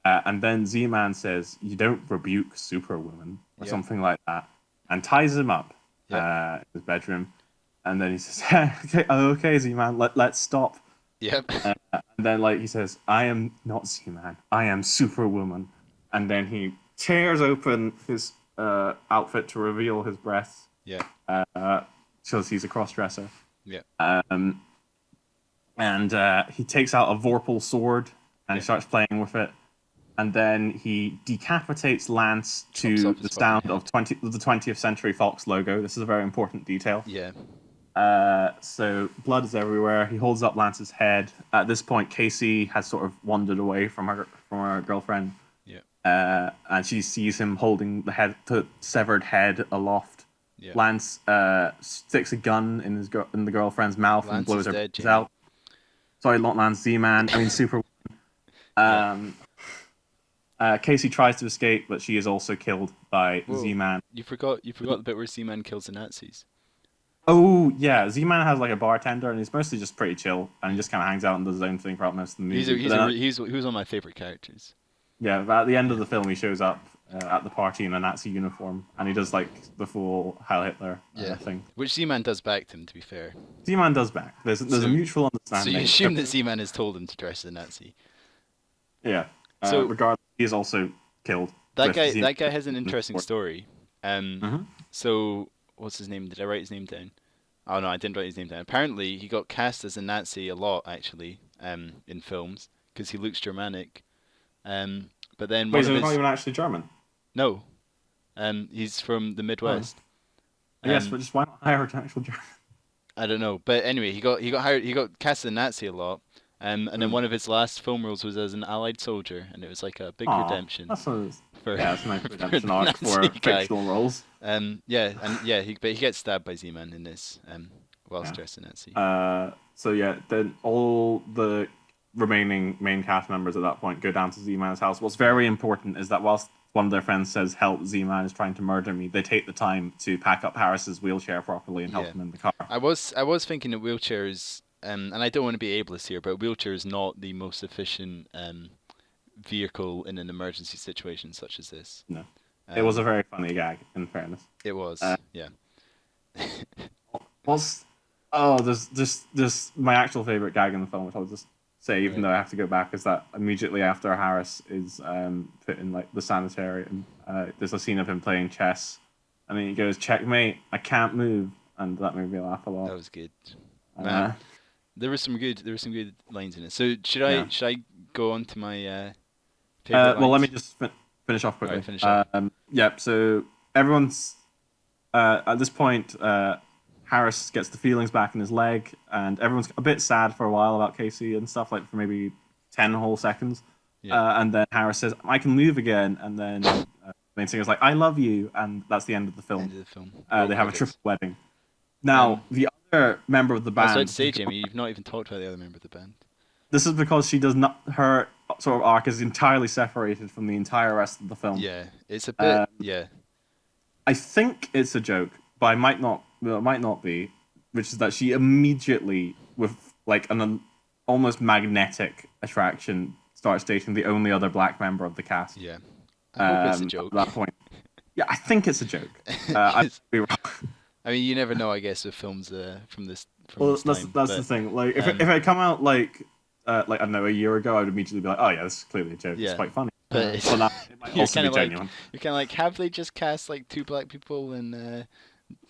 And then Z-Man says, you don't rebuke Superwoman, or something like that, and ties him up in his bedroom. And then he says, okay, Z-Man, let's stop. Yep. And then he says, I am not Z-Man, I am Superwoman. And then he tears open his outfit to reveal his breasts. Yeah. Shows he's a cross-dresser. Yeah. And he takes out a Vorpal sword and he starts playing with it. And then he decapitates Lance to the sound of the 20th Century Fox logo. This is a very important detail. Yeah. So blood is everywhere. He holds up Lance's head. At this point, Casey has sort of wandered away from her girlfriend. Yeah. And she sees him holding the severed head aloft. Yeah. Lance sticks a gun in the girlfriend's mouth and blows her brains out. Sorry, not Lance, Z-Man. I mean, Superwoman. Casey tries to escape, but she is also killed by Z-Man. You forgot the bit where Z-Man kills the Nazis. Oh, yeah. Z-Man has a bartender, and he's mostly just pretty chill, and he just kind of hangs out and does his own thing throughout most of the movie. He was one of my favorite characters. Yeah, but at the end of the film, he shows up at the party in a Nazi uniform, and he does the full Heil Hitler thing. Which Z-Man does back to him, to be fair. Z-Man does back. There's a mutual understanding. So you assume that Z-Man has told him to dress as a Nazi. Yeah. So regardless, he is also killed. That guy has an interesting story. So what's his name? Did I write his name down? Oh no, I didn't write his name down. Apparently, he got cast as a Nazi a lot actually, in films because he looks Germanic. But then he's not even actually German. No, he's from the Midwest. Yes, but just why not hire an actual German? I don't know, but anyway, he got hired. He got cast as a Nazi a lot. And then one of his last film roles was as an Allied soldier, and it was like a big redemption. That's a nice redemption arc for fictional roles. But he gets stabbed by Z-Man in this, whilst dressed as Nazi. Then all the remaining main cast members at that point go down to Z-Man's house. What's very important is that whilst one of their friends says, "Help, Z-Man is trying to murder me," they take the time to pack up Harris's wheelchair properly and help him in the car. I was thinking that wheelchairs. And I don't want to be ableist here, but a wheelchair is not the most efficient vehicle in an emergency situation such as this. No. It was a very funny gag, in fairness. It was, yeah. There's my actual favourite gag in the film, which I'll just say, even though I have to go back, is that immediately after Harris is put in the sanitarium, there's a scene of him playing chess, and then he goes, "Checkmate, I can't move," and that made me laugh a lot. That was good. There were some good lines in it. So should I go on to my favorite lines? Well, let me just finish off quickly. Right, finish off. So everyone's at this point. Harris gets the feelings back in his leg, and everyone's a bit sad for a while about Casey and stuff, for maybe 10 whole seconds. Yeah. And then Harris says, "I can move again," and then the main singer's like, "I love you," and that's the end of the film. They have a triple wedding. Now, the other member of the band... I was about to say, Jamie, you've not even talked about the other member of the band. This is because she does not... Her sort of arc is entirely separated from the entire rest of the film. Yeah, it's a bit... yeah. I think it's a joke, but it might not be, which is that she immediately, with an almost magnetic attraction, starts dating the only other black member of the cast. Yeah. I hope it's a joke. At that point. Yeah, I think it's a joke. I'd be wrong. I mean, you never know, I guess, with films from this. That's the thing. If it come out like, I don't know, a year ago, I would immediately be like, oh yeah, this is clearly a joke. Yeah. It's quite funny. But But now it might also be genuine. You're kind of like, have they just cast like 2 black people and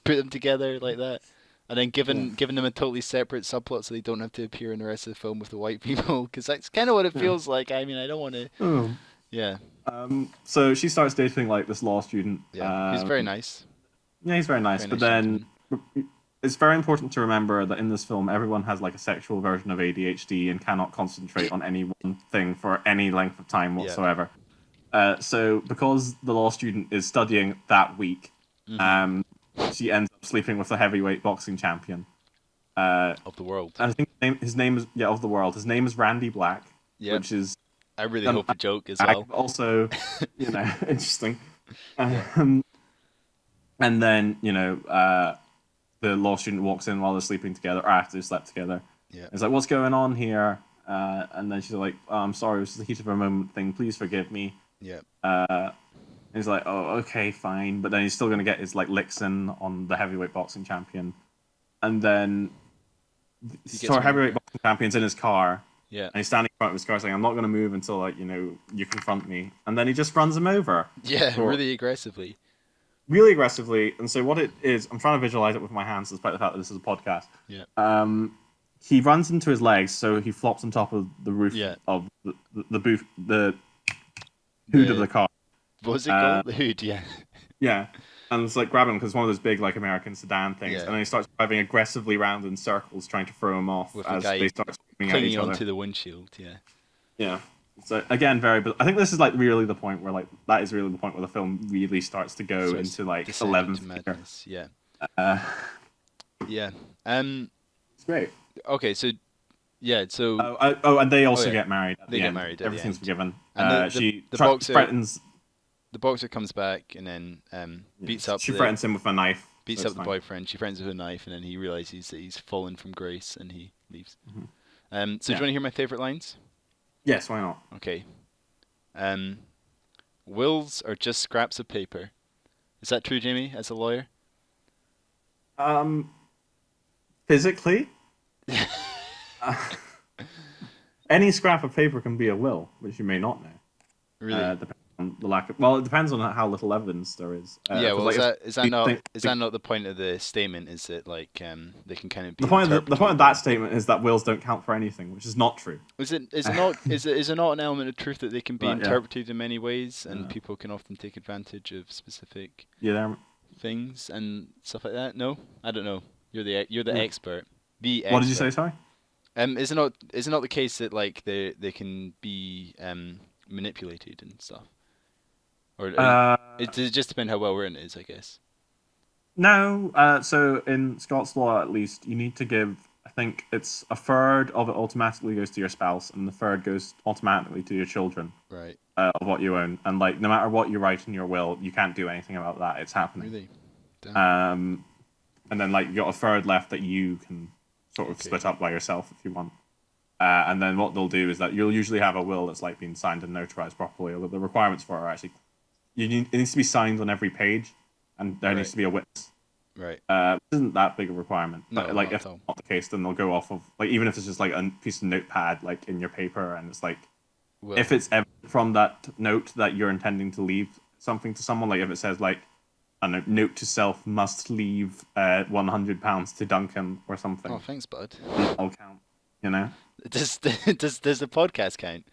put them together like that? And then given them a totally separate subplot so they don't have to appear in the rest of the film with the white people, because that's kind of what it feels like. I mean, I don't want to. Oh. Yeah. So she starts dating like this law student. Yeah. He's very nice. Yeah, he's very nice. But then it's very important to remember that in this film, everyone has like a sexual version of ADHD and cannot concentrate on any one thing for any length of time whatsoever. So because the law student is studying that week, she ends up sleeping with the heavyweight boxing champion of the world. And I think his name is of the world. His name is Randy Black, which is I really hope a joke as well. Also, interesting. And then the law student walks in while they're sleeping together, or after they slept together. Yeah. It's like, what's going on here? And then she's like, oh, I'm sorry, it was the heat of a moment thing. Please forgive me. Yeah. And he's like, oh, okay, fine. But then he's still going to get his like licks in on the heavyweight boxing champion. And then heavyweight boxing champion's in his car. Yeah. And he's standing in front of his car saying, I'm not going to move until you confront me. And then he just runs him over. Yeah, really aggressively. Really aggressively. And so what it is, I'm trying to visualize it with my hands, despite the fact that this is a podcast. Yeah. He runs into his legs, so he flops on top of the roof of the booth, the hood of the car. What was it called? The hood, yeah. Yeah. And it's like grabbing him because it's one of those big like American sedan things. And then he starts driving aggressively round in circles, trying to throw him off with as the guy they start screaming at each other. onto the windshield, yeah. Yeah. So again, I think this is like really the point where that is really the point where the film really starts to go into like 11th madness. Yeah. Yeah. It's great. Okay, so so and they also get married. They get married. Everything's forgiven. And she threatens. The boxer comes back and then beats up. She threatens him with a knife. Beats up the boyfriend. She threatens with a knife, and then he realizes that he's fallen from grace, and he leaves. Mm-hmm. So do you want to hear my favorite lines? Yes, why not? Okay. Wills are just scraps of paper. Is that true, Jamie, as a lawyer? Physically? Any scrap of paper can be a will, which you may not know. Really? Depends on the lack of. Well, it depends on how little evidence there is. Well, is that not the point of the statement? Is that like they can kind of be the point of that statement is that wills don't count for anything, which is not true. Is it not an element of truth that they can be interpreted in many ways, and people can often take advantage of specific things and stuff like that? No, I don't know. You're the expert. The expert. What did you say? Sorry. Is it not the case that like they can be manipulated and stuff? Or does it just depend how well written it is, I guess? No. So in Scots law, at least, you need to give. I think it's a third of it automatically goes to your spouse, and the third goes automatically to your children. Right. Of what you own, and like no matter what you write in your will, you can't do anything about that. It's happening. Really. Damn. And then like you got a third left that you can sort of split up by yourself if you want. And then what they'll do is that you'll usually have a will that's like been signed and notarized properly, although the requirements for it are actually it needs to be signed on every page, and there needs to be a witness. Right. Which isn't that big a requirement. No, but like if it's not the case, then they'll go off of like even if it's just like a piece of notepad like in your paper, and it's like if it's evident from that note that you're intending to leave something to someone, like if it says like a note to self must leave £100 to Duncan or something. Oh, thanks, bud. I'll count. You know. Does the podcast count?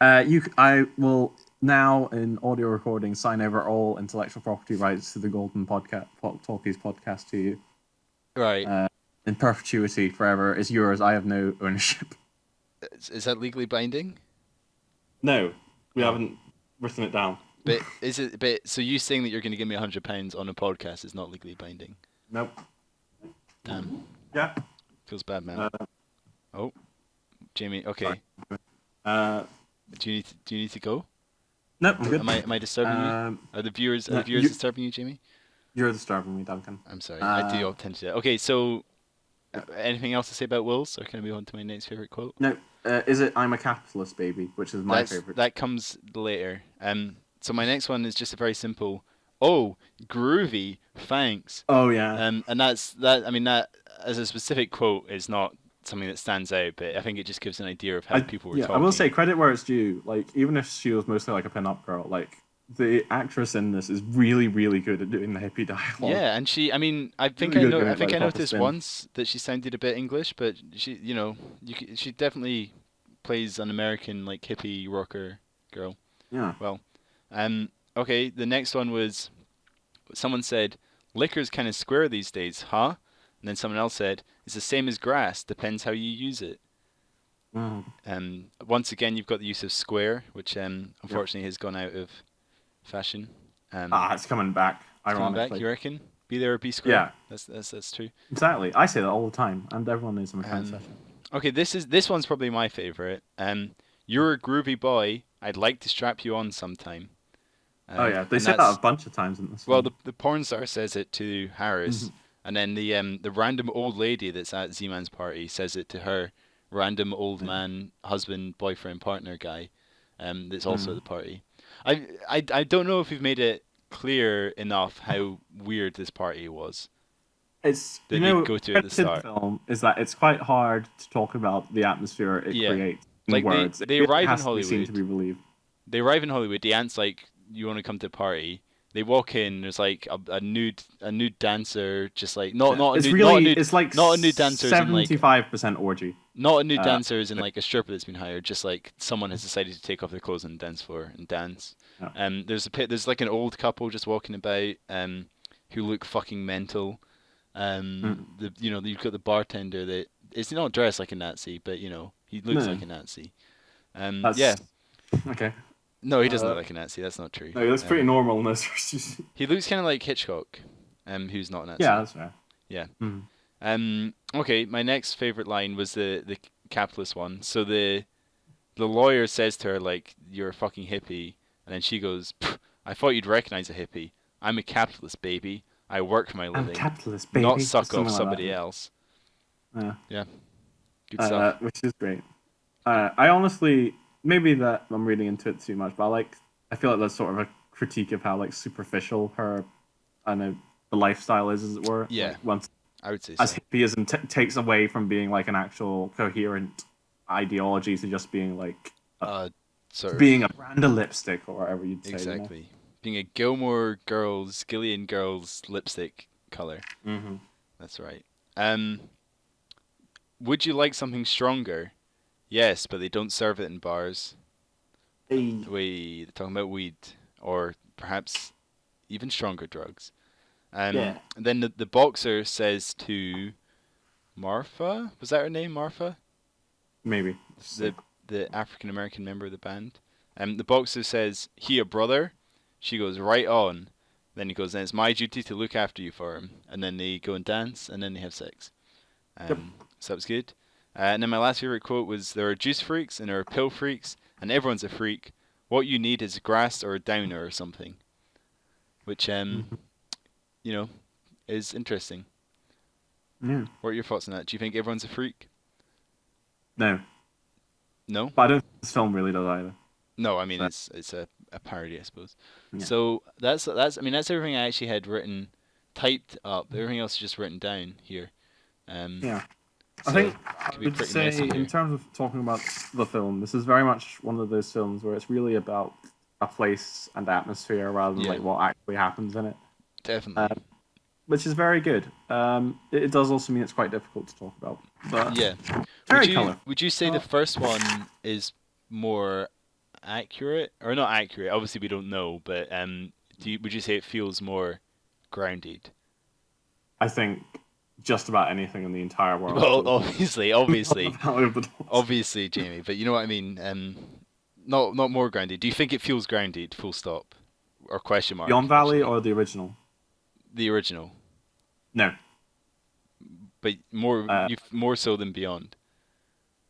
I will now in audio recording sign over all intellectual property rights to the Golden Podcast Talkies podcast to you. Right. In perpetuity, forever. It's yours. I have no ownership. Is that legally binding? No, we haven't written it down. But is it? But so you saying that you're going to give me £100 on a podcast is not legally binding? Nope. Damn. Yeah. Feels bad, man. Oh, Jamie. Okay. Sorry. Do you need to go? Nope, I'm good. Am I disturbing you? Are the viewers disturbing you, Jamie? You're disturbing me, Duncan. I'm sorry. I do tend to. Okay, so anything else to say about wills, or can I move on to my next favorite quote? No. Is it "I'm a capitalist, baby," which is my favorite? That comes later. So my next one is just a very simple. Oh, groovy. Thanks. Oh yeah. And that's that. I mean that as a specific quote is not something that stands out, but I think it just gives an idea of how people were talking. I will say credit where it's due. Like, even if she was mostly like a pin-up girl, like the actress in this is really, really good at doing the hippie dialogue. Yeah, and she, I mean, I think I know, I think I noticed once that she sounded a bit English, but she, you know, she definitely plays an American like hippie rocker girl. Yeah. Well, okay, the next one was someone said, "Liquor's kind of square these days, huh?" And then someone else said, "It's the same as grass, depends how you use it." Once again, you've got the use of square, which unfortunately has gone out of fashion. It's coming back. Coming back, you reckon? Be there or be square. Yeah, that's true. Exactly. I say that all the time, and everyone knows I'm a trendsetter. Okay, this one's probably my favorite. You're a groovy boy. I'd like to strap you on sometime. Oh yeah, they said that a bunch of times in this. Well, the porn star says it to Harris, and then the random old lady that's at Z-Man's party says it to her random old man, husband, boyfriend, partner guy, that's also at the party. I don't know if we've made it clear enough how weird this party was. It's that you go to at the start. Film is that it's quite hard to talk about the atmosphere it creates in like words. They arrive in Hollywood. Seem to be relieved. They arrive in Hollywood. The aunt's like, "You want to come to a party?" They walk in. There's like a nude dancer, just like not a nude. It's like not a nude dancer. 75% orgy. Not a nude dancer is in like a stripper that's been hired. Just like someone has decided to take off their clothes on the dance floor and dance. Yeah. There's like an old couple just walking about who look fucking mental. You've got the bartender that is not dressed like a Nazi, but you know he looks like a Nazi. Yeah. Okay. No, he doesn't look like a Nazi. That's not true. No, he looks pretty normal in this. He looks kind of like Hitchcock, who's not a Nazi. Yeah, that's fair. Yeah. Okay, my next favorite line was the capitalist one. So the lawyer says to her like, "You're a fucking hippie," and then she goes, "I thought you'd recognize a hippie. I'm a capitalist, baby. I work for my living. I'm a capitalist, baby. Not suck off somebody else." Yeah. Good stuff. Which is great. I honestly, maybe that I'm reading into it too much, but I feel like that's sort of a critique of how like superficial her, the lifestyle is, as it were. Yeah. Like, once I would say so. As hippieism takes away from being like an actual coherent ideology to just being like being a brand of lipstick or whatever you'd say. Exactly. You know? Being a Gillian Girls lipstick color. Mm-hmm. That's right. Would you like something stronger? Yes, but they don't serve it in bars. Hey. They're talking about weed, or perhaps even stronger drugs. Yeah. And then the boxer says to Martha, was that her name, Martha? Maybe. The African American member of the band. The boxer says, "Here, brother." She goes, "Right on." Then he goes, "Then it's my duty to look after you for him." And then they go and dance, and then they have sex. So that was good. And then my last favorite quote was, "There are juice freaks and there are pill freaks, and everyone's a freak. What you need is grass or a downer or something." Which, is interesting. Yeah. What are your thoughts on that? Do you think everyone's a freak? No. No? But I don't think this film really does either. No, I mean, it's a parody, I suppose. Yeah. So that's everything I actually had written, typed up. Everything else is just written down here. Yeah. So I think I would say, in terms of talking about the film, this is very much one of those films where it's really about a place and atmosphere rather than like what actually happens in it. Definitely. Which is very good. It does also mean it's quite difficult to talk about. But yeah. Would you say the first one is more accurate, or not accurate? Obviously, we don't know, but would you say it feels more grounded? I think just about anything in the entire world. Well, obviously, Jamie. But you know what I mean. Not more grounded. Do you think it feels grounded? Full stop, or question mark? Beyond Valley or the original? The original. No. But more so than Beyond.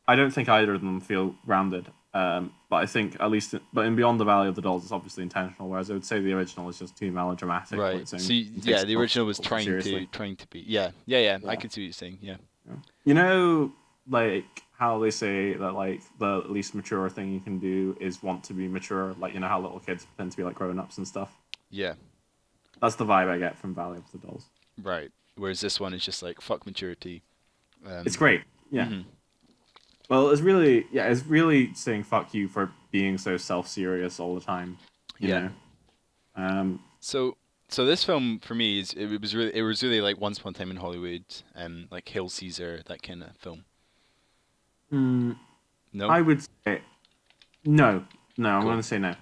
I don't think either of them feel grounded. But I think but in Beyond the Valley of the Dolls, it's obviously intentional. Whereas I would say the original is just too melodramatic. Right. So the original was trying to be. Yeah. I can see what you're saying. Yeah. You know, like how they say that like the least mature thing you can do is want to be mature. Like, you know how little kids pretend to be like grown-ups and stuff. Yeah. That's the vibe I get from Valley of the Dolls. Right. Whereas this one is just like fuck maturity. It's great. Yeah. Mm-hmm. Well, it's really saying fuck you for being so self-serious all the time. You Yeah. know. Um. So so this film for me is it was really like Once Upon a Time in Hollywood, like Hail Caesar, that kind of film. mm, No? I would say no. No, I'm going Cool. to say no.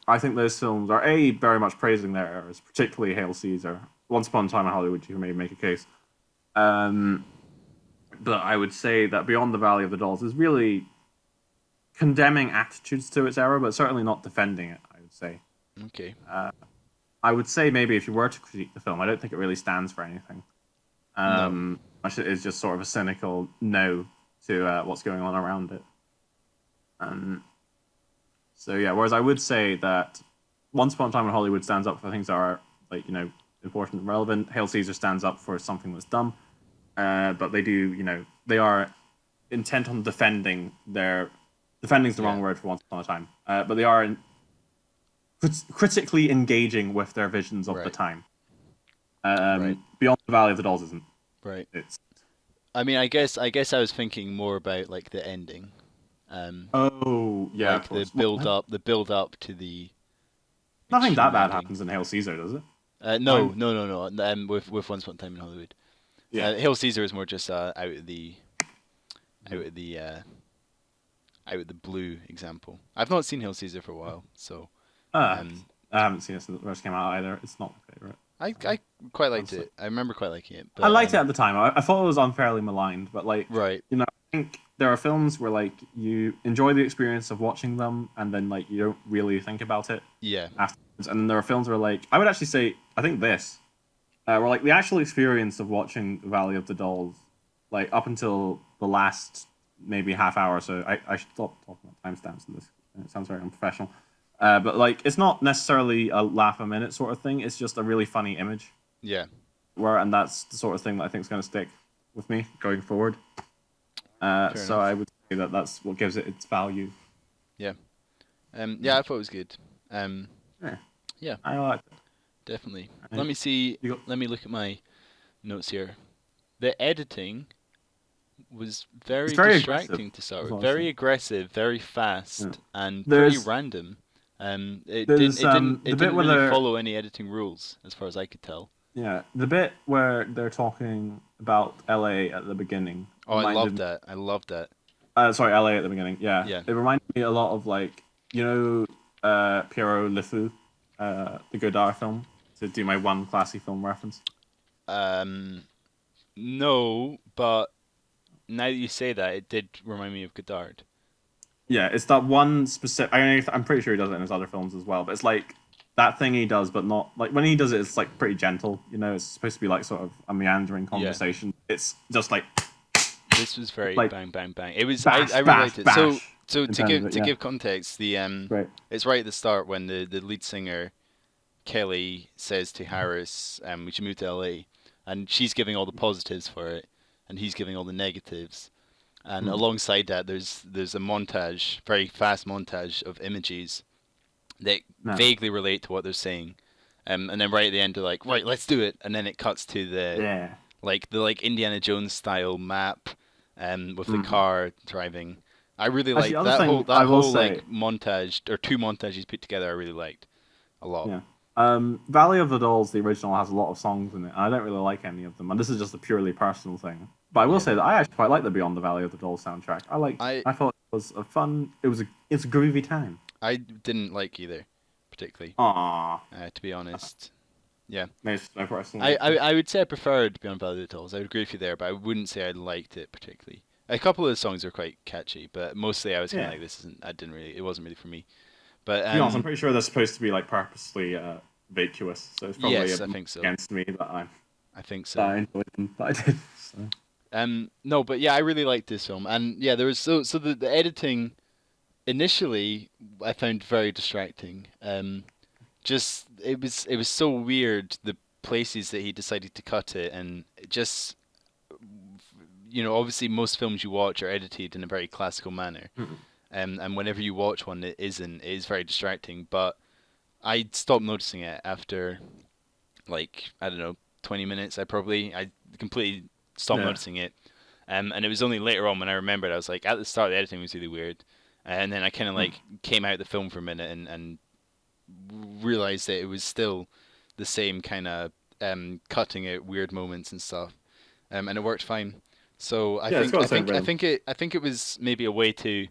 I think those films are very much praising their eras, particularly Hail Caesar. Once Upon a Time in Hollywood, you can maybe make a case. Um, but I would say that Beyond the Valley of the Dolls is really condemning attitudes to its era, but certainly not defending it. I would say. Okay. I would say maybe if you were to critique the film, I don't think it really stands for anything. No. Much it is just sort of a cynical no to what's going on around it. So yeah, whereas I would say that Once Upon a Time in Hollywood stands up for things that are like important and relevant. Hail Caesar stands up for something that's dumb, but they do they are intent on defending's the wrong Yeah. word for Once Upon a Time, but they are critically engaging with their visions of the Right. time. Right. Beyond the Valley of the Dolls isn't. Right. It's I mean, I guess I was thinking more about like the ending. oh yeah, Like of course. Well, the build up to the nothing that extreme bad ending. happens in Hail Caesar, does it? No, I'm, no, no, no. With Once Upon a Time in Hollywood. yeah. Hail Caesar is more just out of the out of the blue example. I've not seen Hail Caesar for a while, so Uh, um, I haven't seen it since it first came out either. It's not my favorite. I quite liked Honestly. it. I remember quite liking it. I But liked it at the time. I thought it was unfairly maligned, but like right, I think there are films where like you enjoy the experience of watching them, and then like you don't really think about it yeah, afterwards. And then there are films where like I would actually say I think this, where like the actual experience of watching Valley of the Dolls, like up until the last maybe half hour or so. I should stop talking about timestamps in this. It sounds very unprofessional. But like it's not necessarily a laugh a minute sort of thing. It's just a really funny image. yeah, And that's the sort of thing that I think is going to stick with me going forward. fair So enough. I would say that that's what gives it its value. Yeah, yeah, I thought it was good. Yeah, Yeah, I like it. definitely. I- Let me see. You got Let me look at my notes here. The editing was it's very very aggressive. distracting to start Is with. what I Very say. aggressive, very fast, Yeah. and pretty There's random. It there's didn't the bit where really they're follow any editing rules, as far as I could tell. yeah the bit where they're talking about LA at the beginning Oh, I loved reminded that. I loved that. sorry LA at the beginning Yeah. it reminded me a lot of like Pierrot Le Fou the Godard film to do my one classy film reference. Um, no, but now that you say that, it did remind me of Godard. Yeah, it's that one specific. I'm pretty sure he does it in his other films as well. But it's like that thing he does, but not like when he does it. It's like pretty gentle. It's supposed to be like sort of a meandering Yeah. conversation. It's just like This was very like bang bang bang. It was bash, I really bash, liked it. So bash. so In to terms of it, to yeah, give context, the great. it's right at the start when the lead singer Kelly says to Harris, we should move to LA, and she's giving all the positives for it, and he's giving all the negatives. And Mm. alongside that, there's a montage, very fast montage of images that No. vaguely relate to what they're saying. And then right at the end, they're like, right, let's do it. And then it cuts to the Yeah. like Indiana Jones style map, with the Mhm. car driving. I really Actually, liked the other that thing whole I will like say, montage or two montages put together. I really liked a lot. yeah. Valley of the Dolls, the original, has a lot of songs in it, and I don't really like any of them. And this is just a purely personal thing. But I will Yeah. say that I actually quite like the Beyond the Valley of the Dolls soundtrack. I I thought it was a fun. It's a groovy time. I didn't like either, particularly. Ah, To be honest. Yeah. maybe it's my personal. I would say I preferred Beyond Valley of the Dolls. I would agree with you there, but I wouldn't say I liked it particularly. A couple of the songs are quite catchy, but mostly I was kind of Yeah. like, this isn't. It wasn't really for me. But To be honest, I'm pretty sure they're supposed to be like purposely vacuous, so it's probably yes, I think so. against me that I think that I so. enjoyed them, but I did. So. No, but yeah, I really liked this film, and yeah, there was so the editing initially I found very distracting. Just it was so weird the places that he decided to cut it, and it just obviously most films you watch are edited in a very classical manner, Mhm. and whenever you watch one that isn't, it is very distracting. But I stopped noticing it after like I don't know 20 minutes. I completely stopped Yeah. noticing it. And it was only later on when I remembered, I was like, at the start, the editing was really weird. And then I kind of like came out of the film for a minute and realized that it was still the same kind of cutting out weird moments and stuff, and it worked fine. So Yeah, it's got its own rhythm. I think it was maybe a way to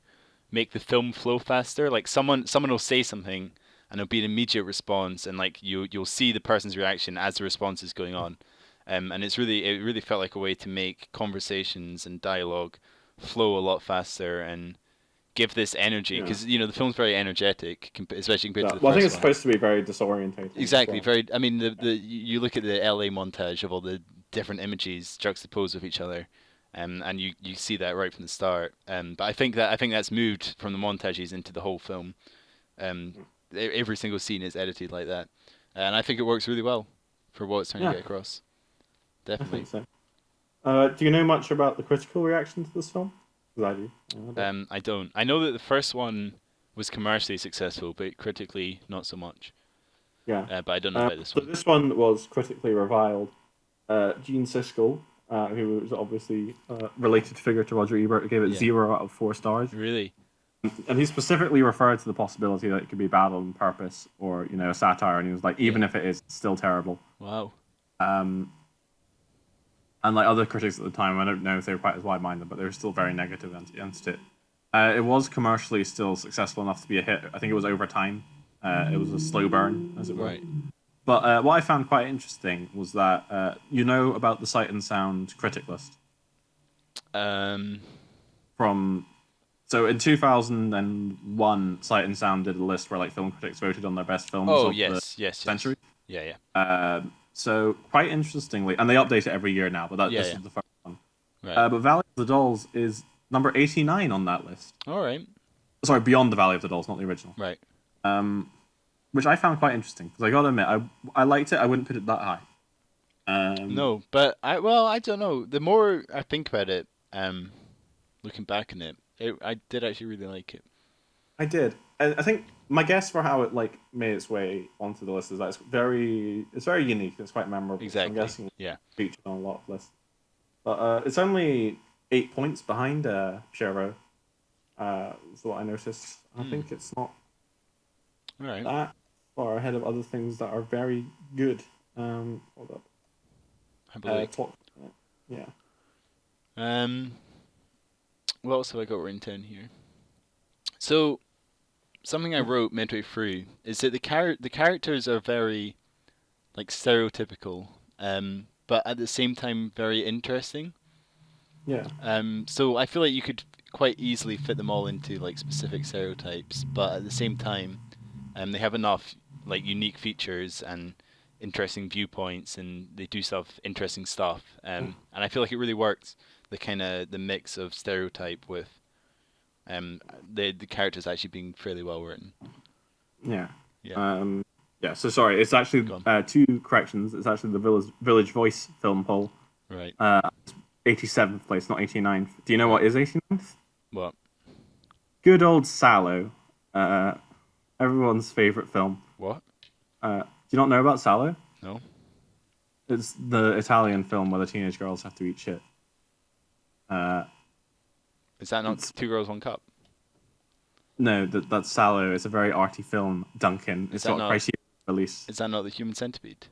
make the film flow faster. Like someone will say something and it'll be an immediate response, and like you'll see the person's reaction as the response is going on. And it really felt like a way to make conversations and dialogue flow a lot faster and give this energy, Yeah. because the film's very energetic, especially compared to the Well, I think first it's one. supposed to be very disorientating. Exactly, So. very. I mean, you look at the LA montage of all the different images juxtaposed with each other, and you see that right from the start. But I think that's moved from the montages into the whole film. Um, every single scene is edited like that, and I think it works really well for what it's trying to Yeah, get across. I think Definitely. so. Do you know much about the critical reaction to this film? Because I do. I don't. I know that the first one was commercially successful, but critically not so much. Yeah. But I don't know about this So one. this one was critically reviled. Gene Siskel, who was obviously a related figure to Roger Ebert, gave it Yeah. 0 out of 4 stars. Really? And he specifically referred to the possibility that it could be bad on purpose or, a satire. And he was like, even if it is, it's still terrible. Wow. And like other critics at the time, I don't know if they were quite as wide-minded, but they were still very negative against it. It was commercially still successful enough to be a hit. I think it was over time. It was a slow burn, as it were. Right. But what I found quite interesting was that about the Sight and Sound critic list Um. So in 2001, Sight and Sound did a list where like film critics voted on their best films Oh of the yes. century. Yeah. So quite interestingly, and they update it every year now, but this is the first one. Right. But Valley of the Dolls is number 89 on that list. All right. Sorry, Beyond the Valley of the Dolls, not the original. Right. Which I found quite interesting because I gotta admit, I liked it. I wouldn't put it that high. No, but I don't know. The more I think about it, looking back on it, I did actually really like it. I did. I think my guess for how it like made its way onto the list is that it's very unique. It's quite memorable. Exactly. So I'm guessing Yeah. it's featured on a lot of lists. But it's only 8 points behind Pierrot. Is what I noticed. I think it's not All right. that far ahead of other things that are very good. Hold up. I believe. Yeah. What else have I got written down here? So, something I wrote midway through is that the characters are very like stereotypical, but at the same time very interesting. Yeah. So I feel like you could quite easily fit them all into like specific stereotypes, but at the same time, they have enough like unique features and interesting viewpoints, and they do interesting stuff. And I feel like it really worked. The mix of stereotype with the characters actually being fairly well written. Yeah. Yeah. Yeah. So sorry, it's actually two corrections. It's actually the Village Voice film poll. Right. 87th place, not 89th. Do you know what is 89th? What? Good old Salò. Everyone's favorite film. What? Do you not know about Salò? No. It's the Italian film where the teenage girls have to eat shit. Is that not Two Girls, One Cup? No, that's Salò. It's a very arty film, Duncan. It's got a Criterion release. Is that not The Human Centipede?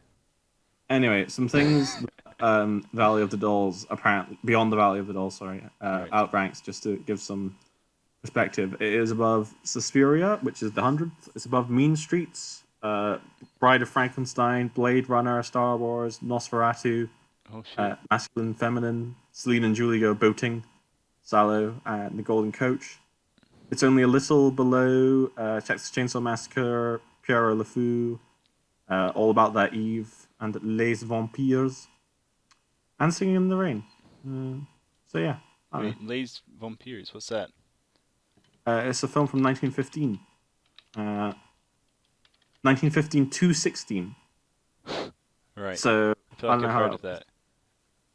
Anyway, some things Valley of the Dolls, apparently, Beyond the Valley of the Dolls, outranks, just to give some perspective. It is above Suspiria, which is the 100th. It's above Mean Streets, Bride of Frankenstein, Blade Runner, Star Wars, Nosferatu, Masculine, Feminine, Celine and Julie Go Boating, Salò, and The Golden Coach. It's only a little below Texas Chainsaw Massacre, Pierre Le Fou, All About That Eve, and Les Vampires, and Singing in the Rain. So yeah. Wait, Les Vampires, what's that? It's a film from 1915. 1915 to 16. Right. So I feel like I've heard of that.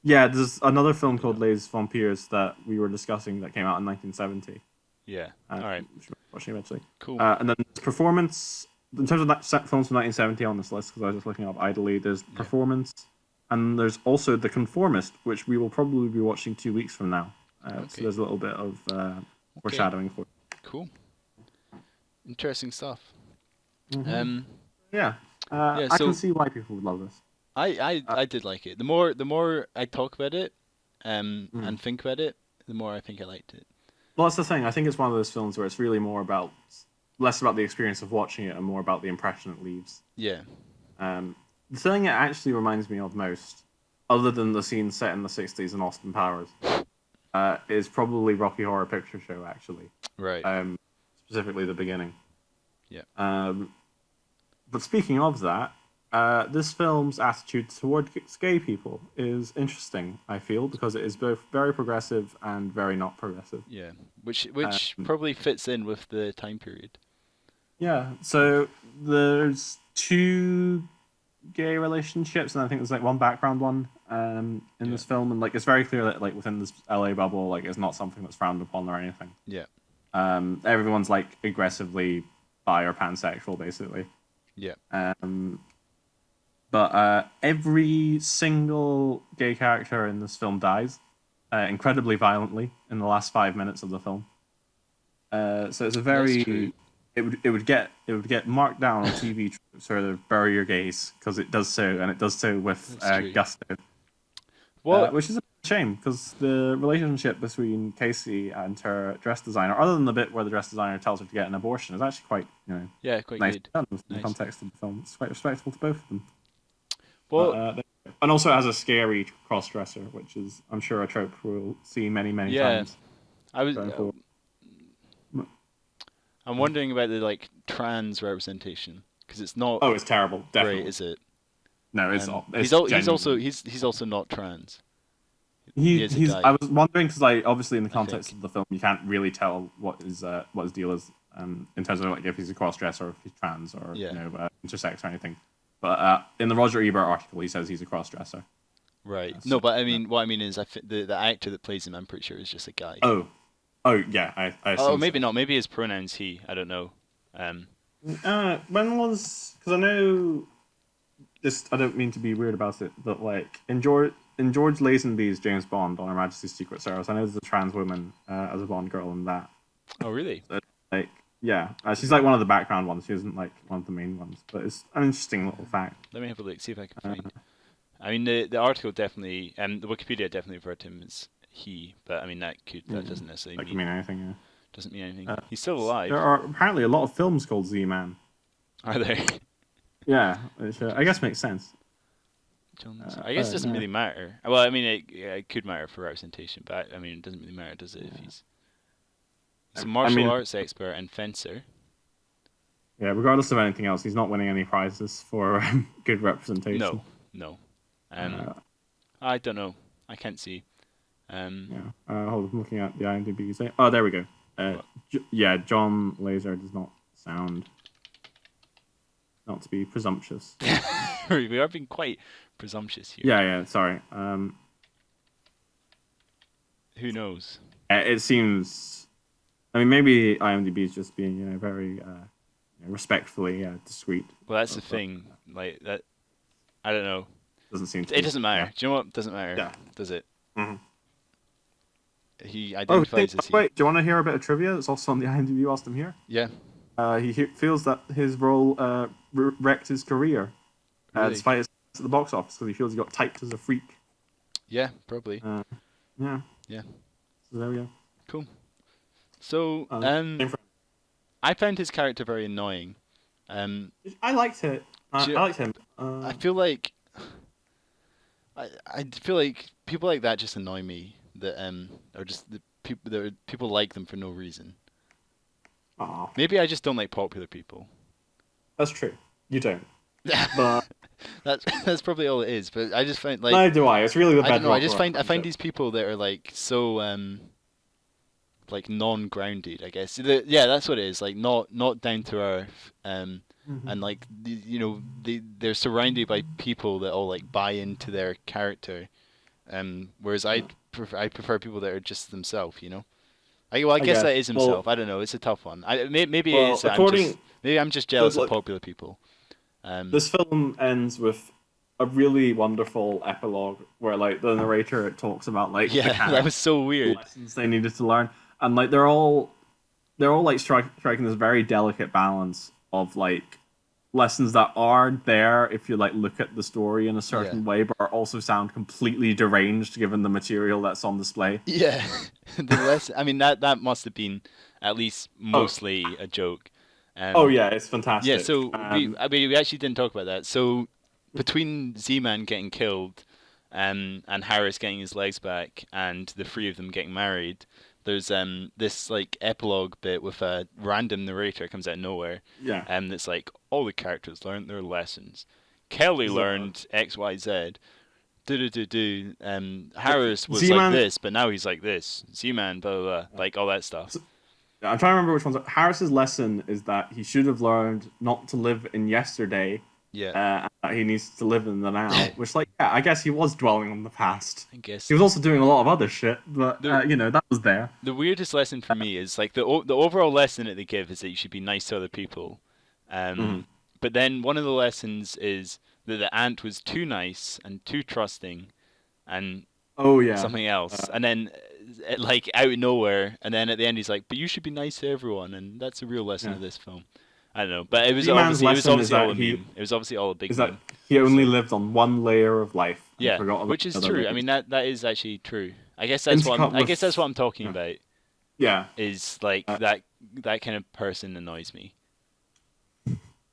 Yeah, there's another film called Les Vampires that we were discussing that came out in 1970. Yeah. All right. Which we're watching eventually. Cool. And then performance, in terms of films from 1970 on this list, because I was just looking up idly, there's Performance, and there's also The Conformist, which we will probably be watching 2 weeks from now. So there's a little bit of foreshadowing for you. Cool. Interesting stuff. Mm-hmm. Yeah, I can see why people would love this. I did like it. The more I talk about it, and think about it, the more I think I liked it. Well, that's the thing. I think it's one of those films where it's really less about the experience of watching it and more about the impression it leaves. Yeah. The thing it actually reminds me of most, other than the scene set in the 60s in Austin Powers, is probably Rocky Horror Picture Show, actually. Right. Specifically the beginning. Yeah. But speaking of that, this film's attitude towards gay people is interesting, I feel, because it is both very progressive and very not progressive. Yeah, which probably fits in with the time period. Yeah, so there's 2 gay relationships, and I think there's like one background one in this film, and like it's very clear that like within this LA bubble, like it's not something that's frowned upon or anything. Yeah. Everyone's like aggressively bi or pansexual, basically. Yeah. But every single gay character in this film dies incredibly violently in the last 5 minutes of the film. So it's a very it would get marked down on TV sort of bury your gays, because it does so, and it does so with gusto. Which is a shame, because the relationship between Casey and her dress designer, other than the bit where the dress designer tells her to get an abortion, is actually quite quite nice good. done in the context of the film. It's quite respectful to both of them. Well, and also it has a scary cross-dresser, which is, I'm sure, a trope we'll see many times. I'm wondering about the like trans representation, because it's not. Oh, it's terrible. Definitely. Great, is it? No, it's not. It's he's also not trans. I was wondering, because like obviously in the context of the film you can't really tell what his deal is in terms of like if he's a cross-dresser or if he's trans or intersex or anything. But in the Roger Ebert article he says he's a cross-dresser. Right. No, but I mean, what I mean is, the actor that plays him, I'm pretty sure, is just a guy. Oh yeah, I assume maybe not. Maybe his pronoun's he. I don't know. When was? Because I know this. I don't mean to be weird about it, but like in George Lazenby's James Bond on Her Majesty's Secret Service, I know there's a trans woman as a Bond girl in that. Oh really? So, like yeah, she's like one of the background ones. She isn't like one of the main ones, but it's an interesting little fact. Let me have a look, see if I can find. I mean, the article definitely, the Wikipedia definitely referred to him as he, but I mean that doesn't necessarily mean anything. Yeah. Doesn't mean anything. He's still alive. There are apparently a lot of films called Z-Man. Are there? Yeah, which I guess makes sense. I guess it doesn't really matter. Well, I mean, it could matter for representation, but I mean, it doesn't really matter, does it? If he's a martial arts expert and fencer. Yeah, regardless of anything else, he's not winning any prizes for good representation. No. I don't know. I can't see. Hold on, I'm looking at the IMDb. Oh, there we go. John Laser does not sound, not to be presumptuous. We are being quite presumptuous here. Yeah. Sorry. Who knows? It seems. I mean, maybe IMDb is just being, very respectfully discreet. Well, that's the thing. Like that. I don't know. Doesn't seem. It doesn't matter. Yeah. Do you know what? It doesn't matter. Yeah. Does it? Mm-hmm. He identifies as he. Wait, do you want to hear a bit of trivia that's also on the IMDb whilst I'm here? Yeah. He feels that his role wrecked his career, despite his success at the box office, because he feels he got typed as a freak. Yeah, probably. Yeah. So there we go. Cool. So, I found his character very annoying. I liked it. I liked him. I feel like I feel like people like that just annoy me. That or just the people like them for no reason. Aww. Maybe I just don't like popular people. That's true. You don't. But that's probably all it is. But I just find like. Neither do I. It's really the bedrock. I don't know. I find these people that are like so like non-grounded. I guess. That's what it is. Like not down to earth. And like they're surrounded by people that all like buy into their character. Whereas I prefer people that are just themselves. I guess that is himself. I don't know. It's a tough one. Maybe it is. Maybe I'm just jealous of popular people. This film ends with a really wonderful epilogue where like the narrator talks about like the Yeah, that was so weird. lessons they needed to learn, and like they're all like striking this very delicate balance of like lessons that are there if you like look at the story in a certain way, but are also sound completely deranged given the material that's on display. Yeah, the lesson. I mean, that must have been at least Oh, mostly a joke. oh Um, yeah, it's yeah. fantastic. So we actually didn't talk about that. So between Z-Man getting killed, and Harris getting his legs back, and the three of them getting married, there's this like epilogue bit with a random narrator comes out of nowhere, Yeah, that's like all the characters learned their lessons. Kelly learned X Y Z. Do. Harris was like Z-Man. this, but now he's like this. Z-Man, blah, blah, blah, like all that stuff. I'm trying to remember which ones. Harris's lesson is that he should have learned not to live in yesterday. Yeah, And that he needs to live in the now. Which, like, yeah, I guess he was dwelling on the past. I guess. He was also doing a lot of other shit, but that was there. The weirdest lesson for me is like the overall lesson that they give is that you should be nice to other people. But then one of the lessons is that the ant was too nice and too trusting, and Oh yeah, something else, and then like out of nowhere, and then at the end he's like, "But you should be nice to everyone," and that's the real lesson of this film. I don't know, but it was Z-Man's obviously lesson is all a that he meme. It was obviously all a big is meme. that he only lived on one layer of life. And Yeah, forgot about which is the other true. layers. I mean that is actually true. I guess that's what I guess that's what I'm talking about. Yeah, Is like that kind of person annoys me.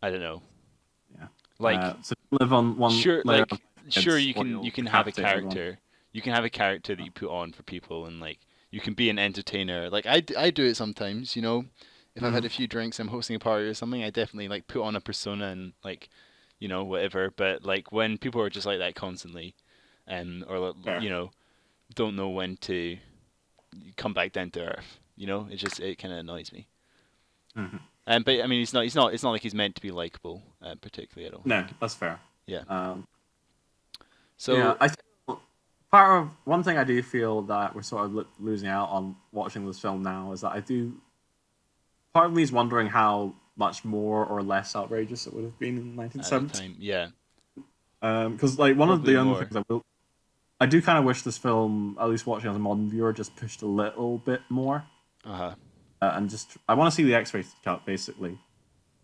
I don't know. yeah. Like So live on one sure, layer like of sure life, you can have a character. You can have a character that you put on for people, and like you can be an entertainer. Like I do it sometimes, you know. If I've had a few drinks, I'm hosting a party or something, I definitely like put on a persona and like, you know, whatever. But like when people are just like that constantly, or you know, don't know when to come back down to earth. You know, it kind of annoys me. But I mean, it's not like he's meant to be likable, particularly at all. No, that's fair. Yeah. So yeah, I think part of one thing I do feel that we're sort of losing out on watching this film now is that part of me is wondering how much more or less outrageous it would have been in the 1970s. At the time, yeah. Because like one Probably of the more. other things I do kind of wish this film, at least watching as a modern viewer, just pushed a little bit more. And just I want to see the X-rated cut basically,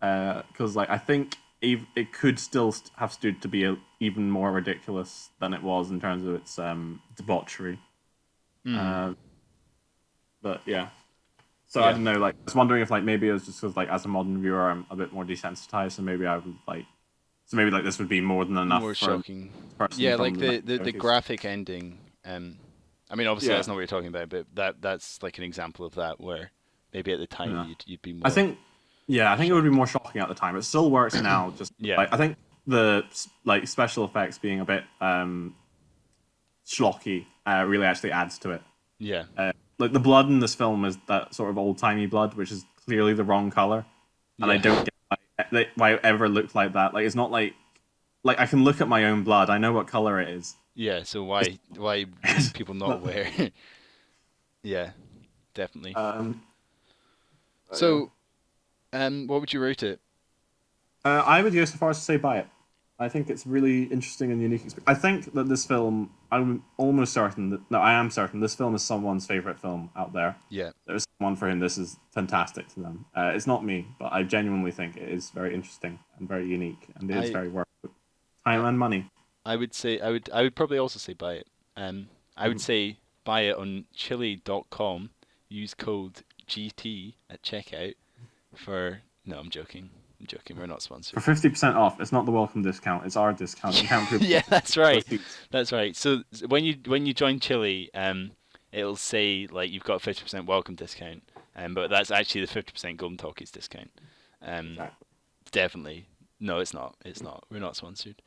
because like I think it could still have stood to be even more ridiculous than it was in terms of its debauchery. But yeah, so I don't know. Like I was wondering if like maybe it was just because like as a modern viewer I'm a bit more desensitized, and maybe I would like. So maybe like this would be more than enough. More shocking. For Yeah, like the graphic ending. I mean, obviously that's not what you're talking about, but that's like an example of that where maybe at the time you'd be more. I think it would be more shocking at the time. It still works now. Just like, I think the like special effects being a bit schlocky really actually adds to it. Yeah. Like the blood in this film is that sort of old timey blood, which is clearly the wrong color, and I don't get why it ever looked like that. Like it's not like I can look at my own blood. I know what color it is. Yeah. So why people not aware? Yeah, definitely. So, what would you rate it? I would go so far as to say buy it. I think it's really interesting and unique experience. I think that this film, I'm almost certain that, no, I am certain this film is someone's favorite film out there. Yeah. There's someone for whom this is fantastic to them. It's not me, but I genuinely think it is very interesting and very unique, and it is very worth it. Time and money. I would say I would probably also say buy it. I would say buy it on chili.com. Use code GT at checkout for. No, I'm joking. We're not sponsored. For 50% off, it's not the welcome discount, it's our discount. Yeah, that's right. That's right. So when you join Chili, it'll say like you've got a 50% welcome discount, but that's actually the 50% Golden Talkies discount. Exactly. Definitely. No, it's not. It's not. We're not sponsored.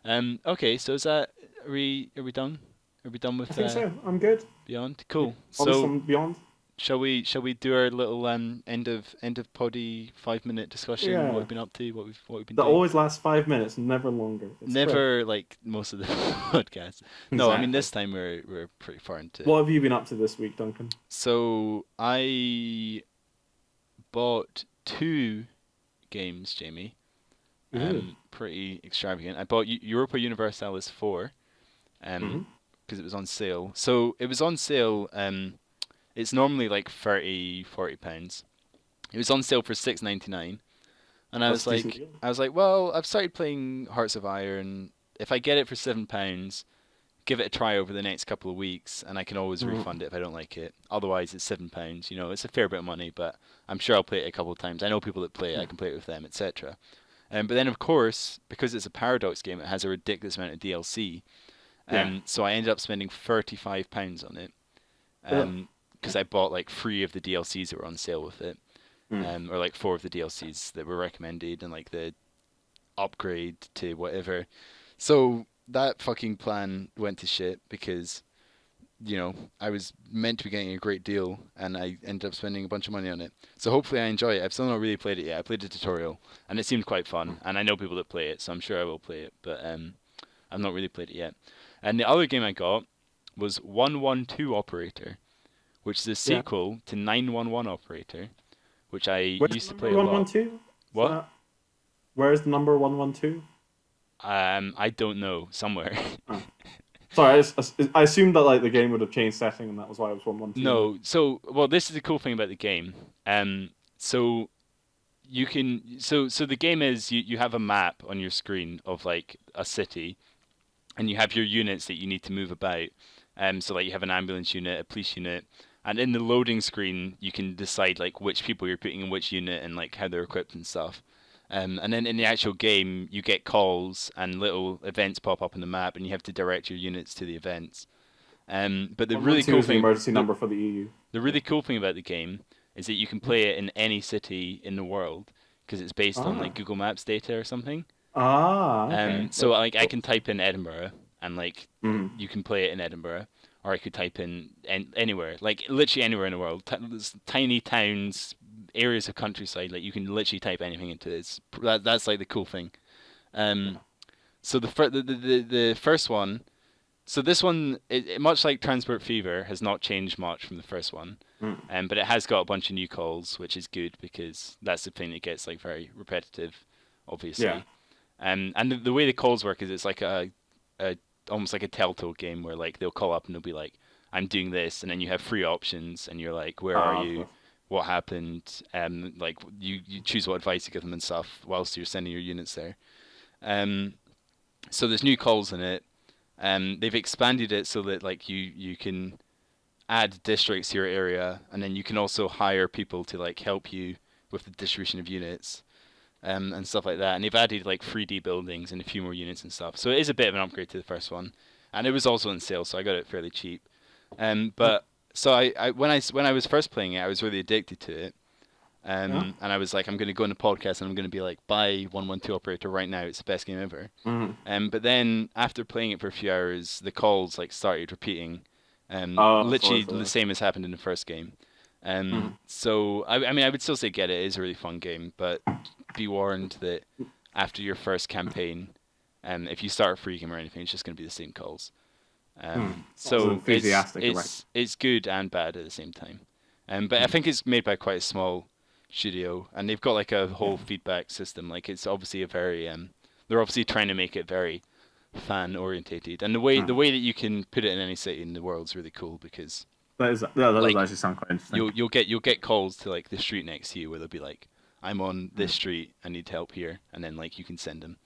Okay, so is that are we done? Are we done with? I think so. I'm good. Beyond. Cool. So Beyond. Shall we do our little end of poddy 5-minute discussion? Yeah. What we've been up to, what we've been That doing. always lasts 5 minutes, never longer. It's Never like most of the podcasts. No, I mean this time we're pretty far into. What have you been up to this week, Duncan? So I bought 2 games, Jamie. Pretty extravagant. I bought Europa Universalis 4 Mm-hmm. because it was on sale. So it was on sale. It's normally like 30, 40 pounds. It was on sale for 6.99, and That's a decent deal. well, I've started playing Hearts of Iron. If I get it for £7, give it a try over the next couple of weeks, and I can always Mm-hmm. refund it if I don't like it. Otherwise, it's £7. You know, it's a fair bit of money, but I'm sure I'll play it a couple of times. I know people that play it. I can play it with them, etc. But then, of course, because it's a Paradox game, it has a ridiculous amount of DLC. Yeah. So I ended up spending £35 on it. Ugh. Because I bought like 3 of the DLCs that were on sale with it. Or like 4 of the DLCs that were recommended, and like the upgrade to whatever. So that fucking plan went to shit because, you know, I was meant to be getting a great deal, and I ended up spending a bunch of money on it. So hopefully I enjoy it. I've still not really played it yet. I played the tutorial, and it seemed quite fun, and I know people that play it, so I'm sure I will play it, but I've not really played it yet. And the other game I got was 112 Operator, which is a Yeah. sequel to 911 Operator, which I Where's used the to play number a lot. 112? What? Where's the number 112? I don't know. Somewhere. Oh. Sorry, I assumed that like the game would have changed setting, and that was why it was 112. No. So, well, this is the cool thing about the game. So you can. So the game is you have a map on your screen of like a city, and you have your units that you need to move about. So like you have an ambulance unit, a police unit, and in the loading screen you can decide like which people you're putting in which unit and like how they're equipped and stuff. And then in the actual game you get calls and little events pop up on the map, and you have to direct your units to the events. But the really 112 cool is the thing, emergency number for the EU. the really cool thing about the game is that you can play it in any city in the world because it's based on Ah. like Google Maps data or something. Okay. So like I can type in Edinburgh, and like Mm. you can play it in Edinburgh, or I could type in anywhere, like literally anywhere in the world. Tiny towns, areas of countryside, like you can literally type anything into this. That's like the cool thing. Um, so the first one, so this one, much like Transport Fever, has not changed much from the first one. Mm. But it has got a bunch of new calls, which is good because that's the thing that gets like very repetitive, obviously. Yeah. And the way the calls work is it's like a almost like a Telltale game where like they'll call up and they'll be like, "I'm doing this," and then you have 3 options, and you're like, "Where are you? What happened?" Like you choose what advice you give them and stuff whilst you're sending your units there. So there's new calls in it. They've expanded it so that like you can add districts to your area, and then you can also hire people to like help you with the distribution of units. And stuff like that. And they've added like 3D buildings and a few more units and stuff. So it is a bit of an upgrade to the first one, and it was also on sale, so I got it fairly cheap. But so when I was first playing it, I was really addicted to it. And I was like, I'm going to go on a podcast and I'm going to be like, buy 112 Operator right now. It's the best game ever. But then after playing it for a few hours, the calls like started repeating. Literally the same as happened in the first game. So I mean, I would still say get it. It is a really fun game, but be warned that after your first campaign, if you start a free game or anything, it's just going to be the same calls. So it's good and bad at the same time. But I think it's made by quite a small studio, and they've got like a whole feedback system. Like it's obviously a very they're obviously trying to make it very fan orientated, and the way that you can put it in any city in the world is really cool because that does actually sound quite interesting. You'll get calls to like the street next to you where they'll be like, "I'm on this street, I need help here," and then like you can send them.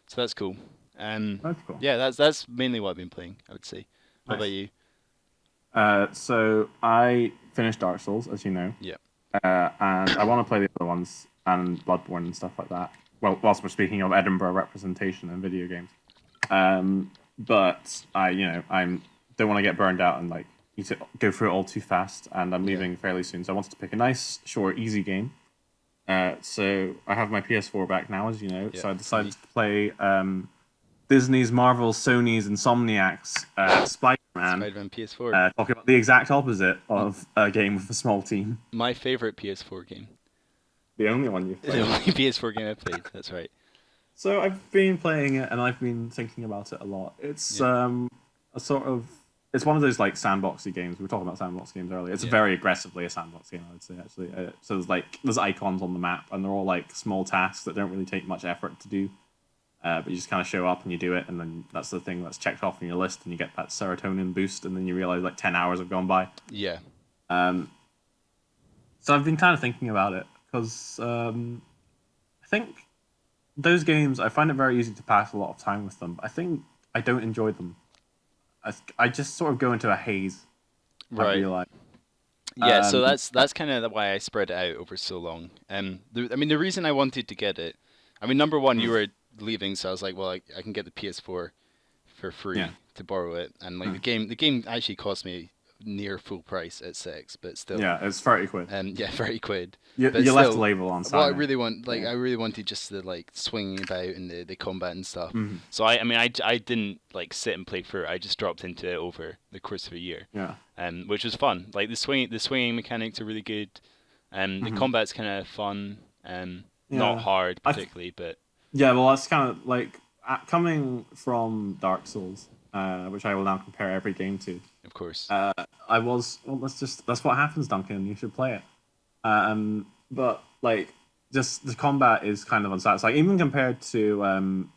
So that's cool. That's cool. Yeah, that's mainly what I've been playing, I would say. How about you? So I finished Dark Souls, as you know. Yeah. And I want to play the other ones and Bloodborne and stuff like that. Well, whilst we're speaking of Edinburgh representation in video games. But I don't want to get burned out and like need to go through it all too fast. And I'm leaving fairly soon, so I wanted to pick a nice, short, easy game. So I have my PS4 back now, as you know. So I decided to play Disney's, Marvel, Sony's, Insomniac's Spider-Man. Spider-Man PS4. Talking about the exact opposite of a game with a small team. My favorite PS4 game. The only one you've played. The only PS4 game I've played. That's right. So I've been playing it, and I've been thinking about it a lot. It's a sort of it's one of those like sandboxy games. We were talking about sandbox games earlier. It's very aggressively a sandbox game, I would say, actually. So there's icons on the map, and they're all like small tasks that don't really take much effort to do. But you just kind of show up and you do it, and then that's the thing that's checked off on your list, and you get that serotonin boost, and then you realize like 10 hours have gone by. Yeah. So I've been kind of thinking about it because I think those games, I find it very easy to pass a lot of time with them. But I think I don't enjoy them. I just sort of go into a haze. Right. I feel like. Yeah, so that's kind of why I spread it out over so long. I mean, the reason I wanted to get it, I mean, number one, you were leaving, so I was like, well, I can get the PS4 for free to borrow it, and like the game actually cost me near full price at 6, but still. Yeah, it's 30 quid. Yeah, 30 quid. You left the label on side. Well, I really wanted just the like swinging about and the combat and stuff. So I mean, I didn't like sit and play through it. I just dropped into it over the course of a year. Yeah. Which was fun. Like the swinging mechanics are really good. The combat's kind of fun. Not hard particularly, but. Yeah, well, that's kind of like coming from Dark Souls, which I will now compare every game to. Of course. That's what happens, Duncan. You should play it. But like, just the combat is kind of unsatisfying, even compared to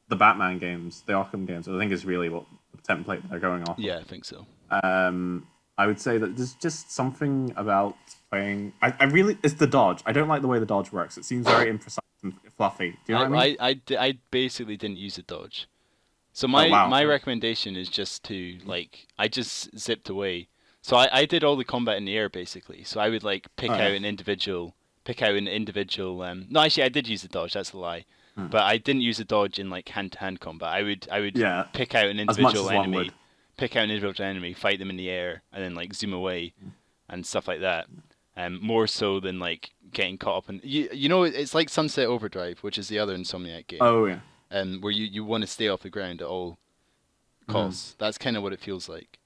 the Batman games, the Arkham games. I think is really what the template they're going off. Yeah, I think so. I would say that there's just something about playing. It's the dodge. I don't like the way the dodge works. It seems very imprecise and fluffy. Do you know what I mean? I basically didn't use a dodge. So my recommendation is just to like I just zipped away. So I did all the combat in the air basically. So I would like pick out an individual. No, actually I did use the dodge. That's a lie. But I didn't use a dodge in like hand-to-hand combat. I would pick out an individual enemy. Fight them in the air, and then like zoom away, and stuff like that. More so than like getting caught up in you know it's like Sunset Overdrive, which is the other Insomniac game. Oh yeah. Where you want to stay off the ground at all costs. That's kind of what it feels like.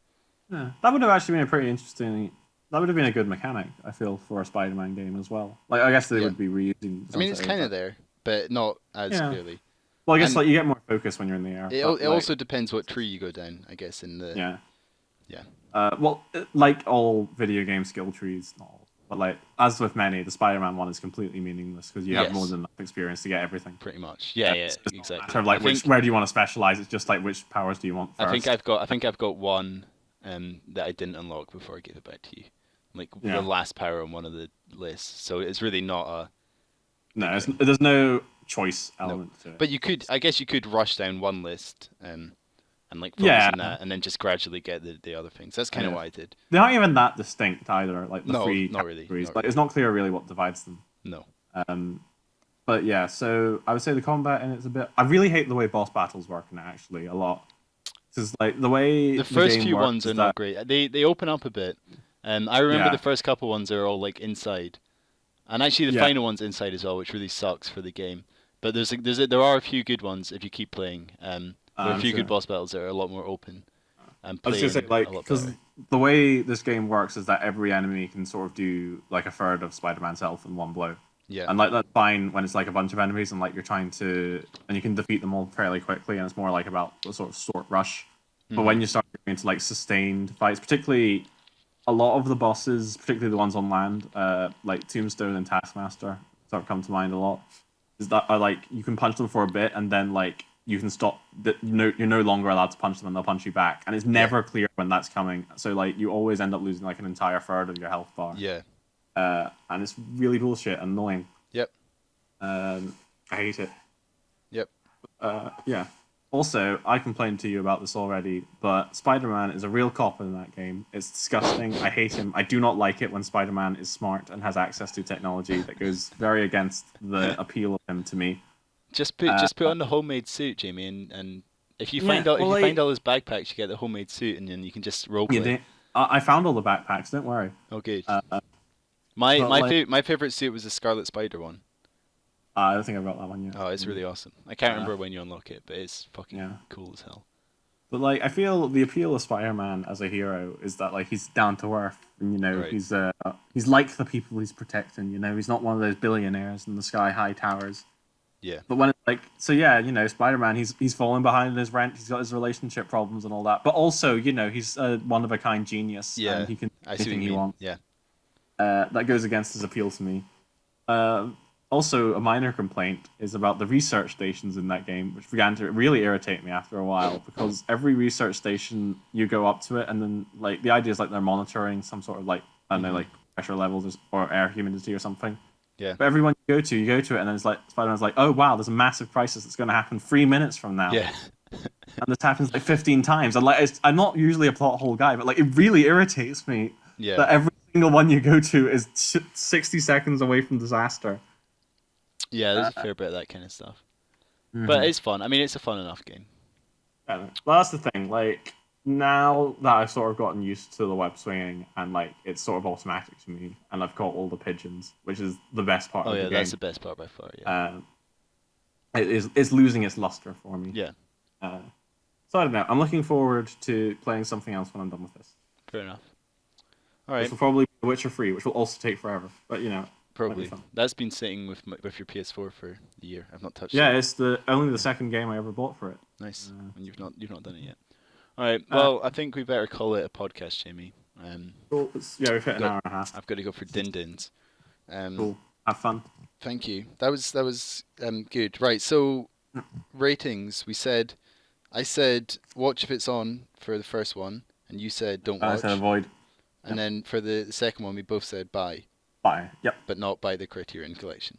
Yeah, that would have actually been a pretty interesting. That would have been a good mechanic, I feel, for a Spider-Man game as well. Like I guess they would be reusing. I mean, it's kind of there, but not as clearly. Well, I guess like you get more focus when you're in the air. It also depends what tree you go down, I guess. In the yeah. Well, like all video game skill trees, not all, but like as with many, the Spider-Man one is completely meaningless because you have more than enough experience to get everything. Pretty much. Yeah, exactly. Sort of like where do you want to specialize? It's just like which powers do you want first? I think I've got one that I didn't unlock before I gave it back to you. Like the last power on one of the lists, so it's really not a. No, there's no choice element to it. But I guess you could rush down one list and like focus on that, and then just gradually get the other things. That's kind of what I did. They're not even that distinct either. Like the three not really. Like it's not clear really what divides them. No. But yeah, so I would say the combat in it's a bit. I really hate the way boss battles work in it actually a lot. Because like the way the first few ones are not great. They open up a bit. I remember the first couple ones are all like inside, and actually the final one's inside as well, which really sucks for the game. But there are a few good ones if you keep playing. There are a few good boss battles that are a lot more open. I was just say like because the way this game works is that every enemy can sort of do like a third of Spider-Man's health in one blow. Yeah. And like that's fine when it's like a bunch of enemies and like you're trying to and you can defeat them all fairly quickly and it's more like about a sort of short rush. But when you start going into like sustained fights, particularly a lot of the bosses, particularly the ones on land, like Tombstone and Taskmaster, sort of come to mind a lot. Is that like you can punch them for a bit and then like you can stop. You're no longer allowed to punch them and they'll punch you back, and it's never clear when that's coming. So like you always end up losing like an entire third of your health bar. Yeah. And it's really bullshit and annoying. Yep. I hate it. Yep. Yeah. Also, I complained to you about this already, but Spider-Man is a real cop in that game. It's disgusting. I hate him. I do not like it when Spider-Man is smart and has access to technology that goes very against the appeal of him to me. Just put on the homemade suit, Jamie, and if you find all his backpacks, you get the homemade suit, and then you can just roleplay. I found all the backpacks. Don't worry. Oh, good. My favorite suit was the Scarlet Spider one. I don't think I've got that one yet. Oh, it's really awesome. I can't remember when you unlock it, but it's fucking cool as hell. But like, I feel the appeal of Spider-Man as a hero is that like he's down to earth, and he's like the people he's protecting. He's not one of those billionaires in the sky high towers. Yeah. But when it's like, so yeah, Spider-Man, he's falling behind in his rent. He's got his relationship problems and all that. But also, he's a one of a kind genius, Yeah. and he can do I see what anything you he mean. wants. Yeah. That goes against his appeal to me. Also, a minor complaint is about the research stations in that game, which began to really irritate me after a while, because every research station you go up to it, and then like the idea is like they're monitoring some sort of like I don't know, like pressure levels or air humidity or something. Yeah. But everyone you go to it, and then it's like Spider-Man's like, oh wow, there's a massive crisis that's going to happen 3 minutes from now. Yeah. And this happens like 15 times. And like, I'm not usually a plot hole guy, but like, it really irritates me that every single one you go to is 60 seconds away from disaster. Yeah, there's a fair bit of that kind of stuff. But it's fun. I mean, it's a fun enough game. Well, that's the thing. Like, now that I've sort of gotten used to the web swinging and like it's sort of automatic to me, and I've caught all the pigeons, which is the best part of the game. Oh yeah, that's the best part by far. Yeah. It's losing its luster for me. Yeah. So I don't know. I'm looking forward to playing something else when I'm done with this. Fair enough. All right. This will probably be The Witcher 3, which will also take forever, but probably that's been sitting with your PS4 for a year. I've not touched it. Yeah, it's only the second game I ever bought for it. Nice. And you've not done it yet. All right. Well, I think we better call it a podcast, Jamie. Cool. Yeah, we've hit an hour and a half. I've got to go for din-dins. Cool. Have fun. Thank you. That was good. Right. So ratings. I said watch if it's on for the first one, and you said don't watch. I said avoid. And then for the second one, we both said buy. Buy. Yep. But not buy the Criterion Collection.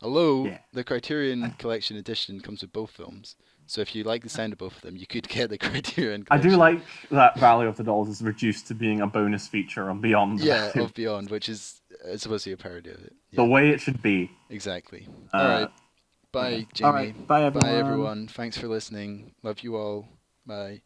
Although Yeah. the Criterion Collection edition comes with both films, so if you like the sound of both of them, you could get the Criterion Collection. I do like that Valley of the Dolls is reduced to being a bonus feature on Beyond. Yeah, of Beyond, which is supposed to be a parody of it. Yeah. The way it should be. Exactly. All right. Bye, Jamie. All right. Bye, everyone. Bye, everyone. Thanks for listening. Love you all. Bye.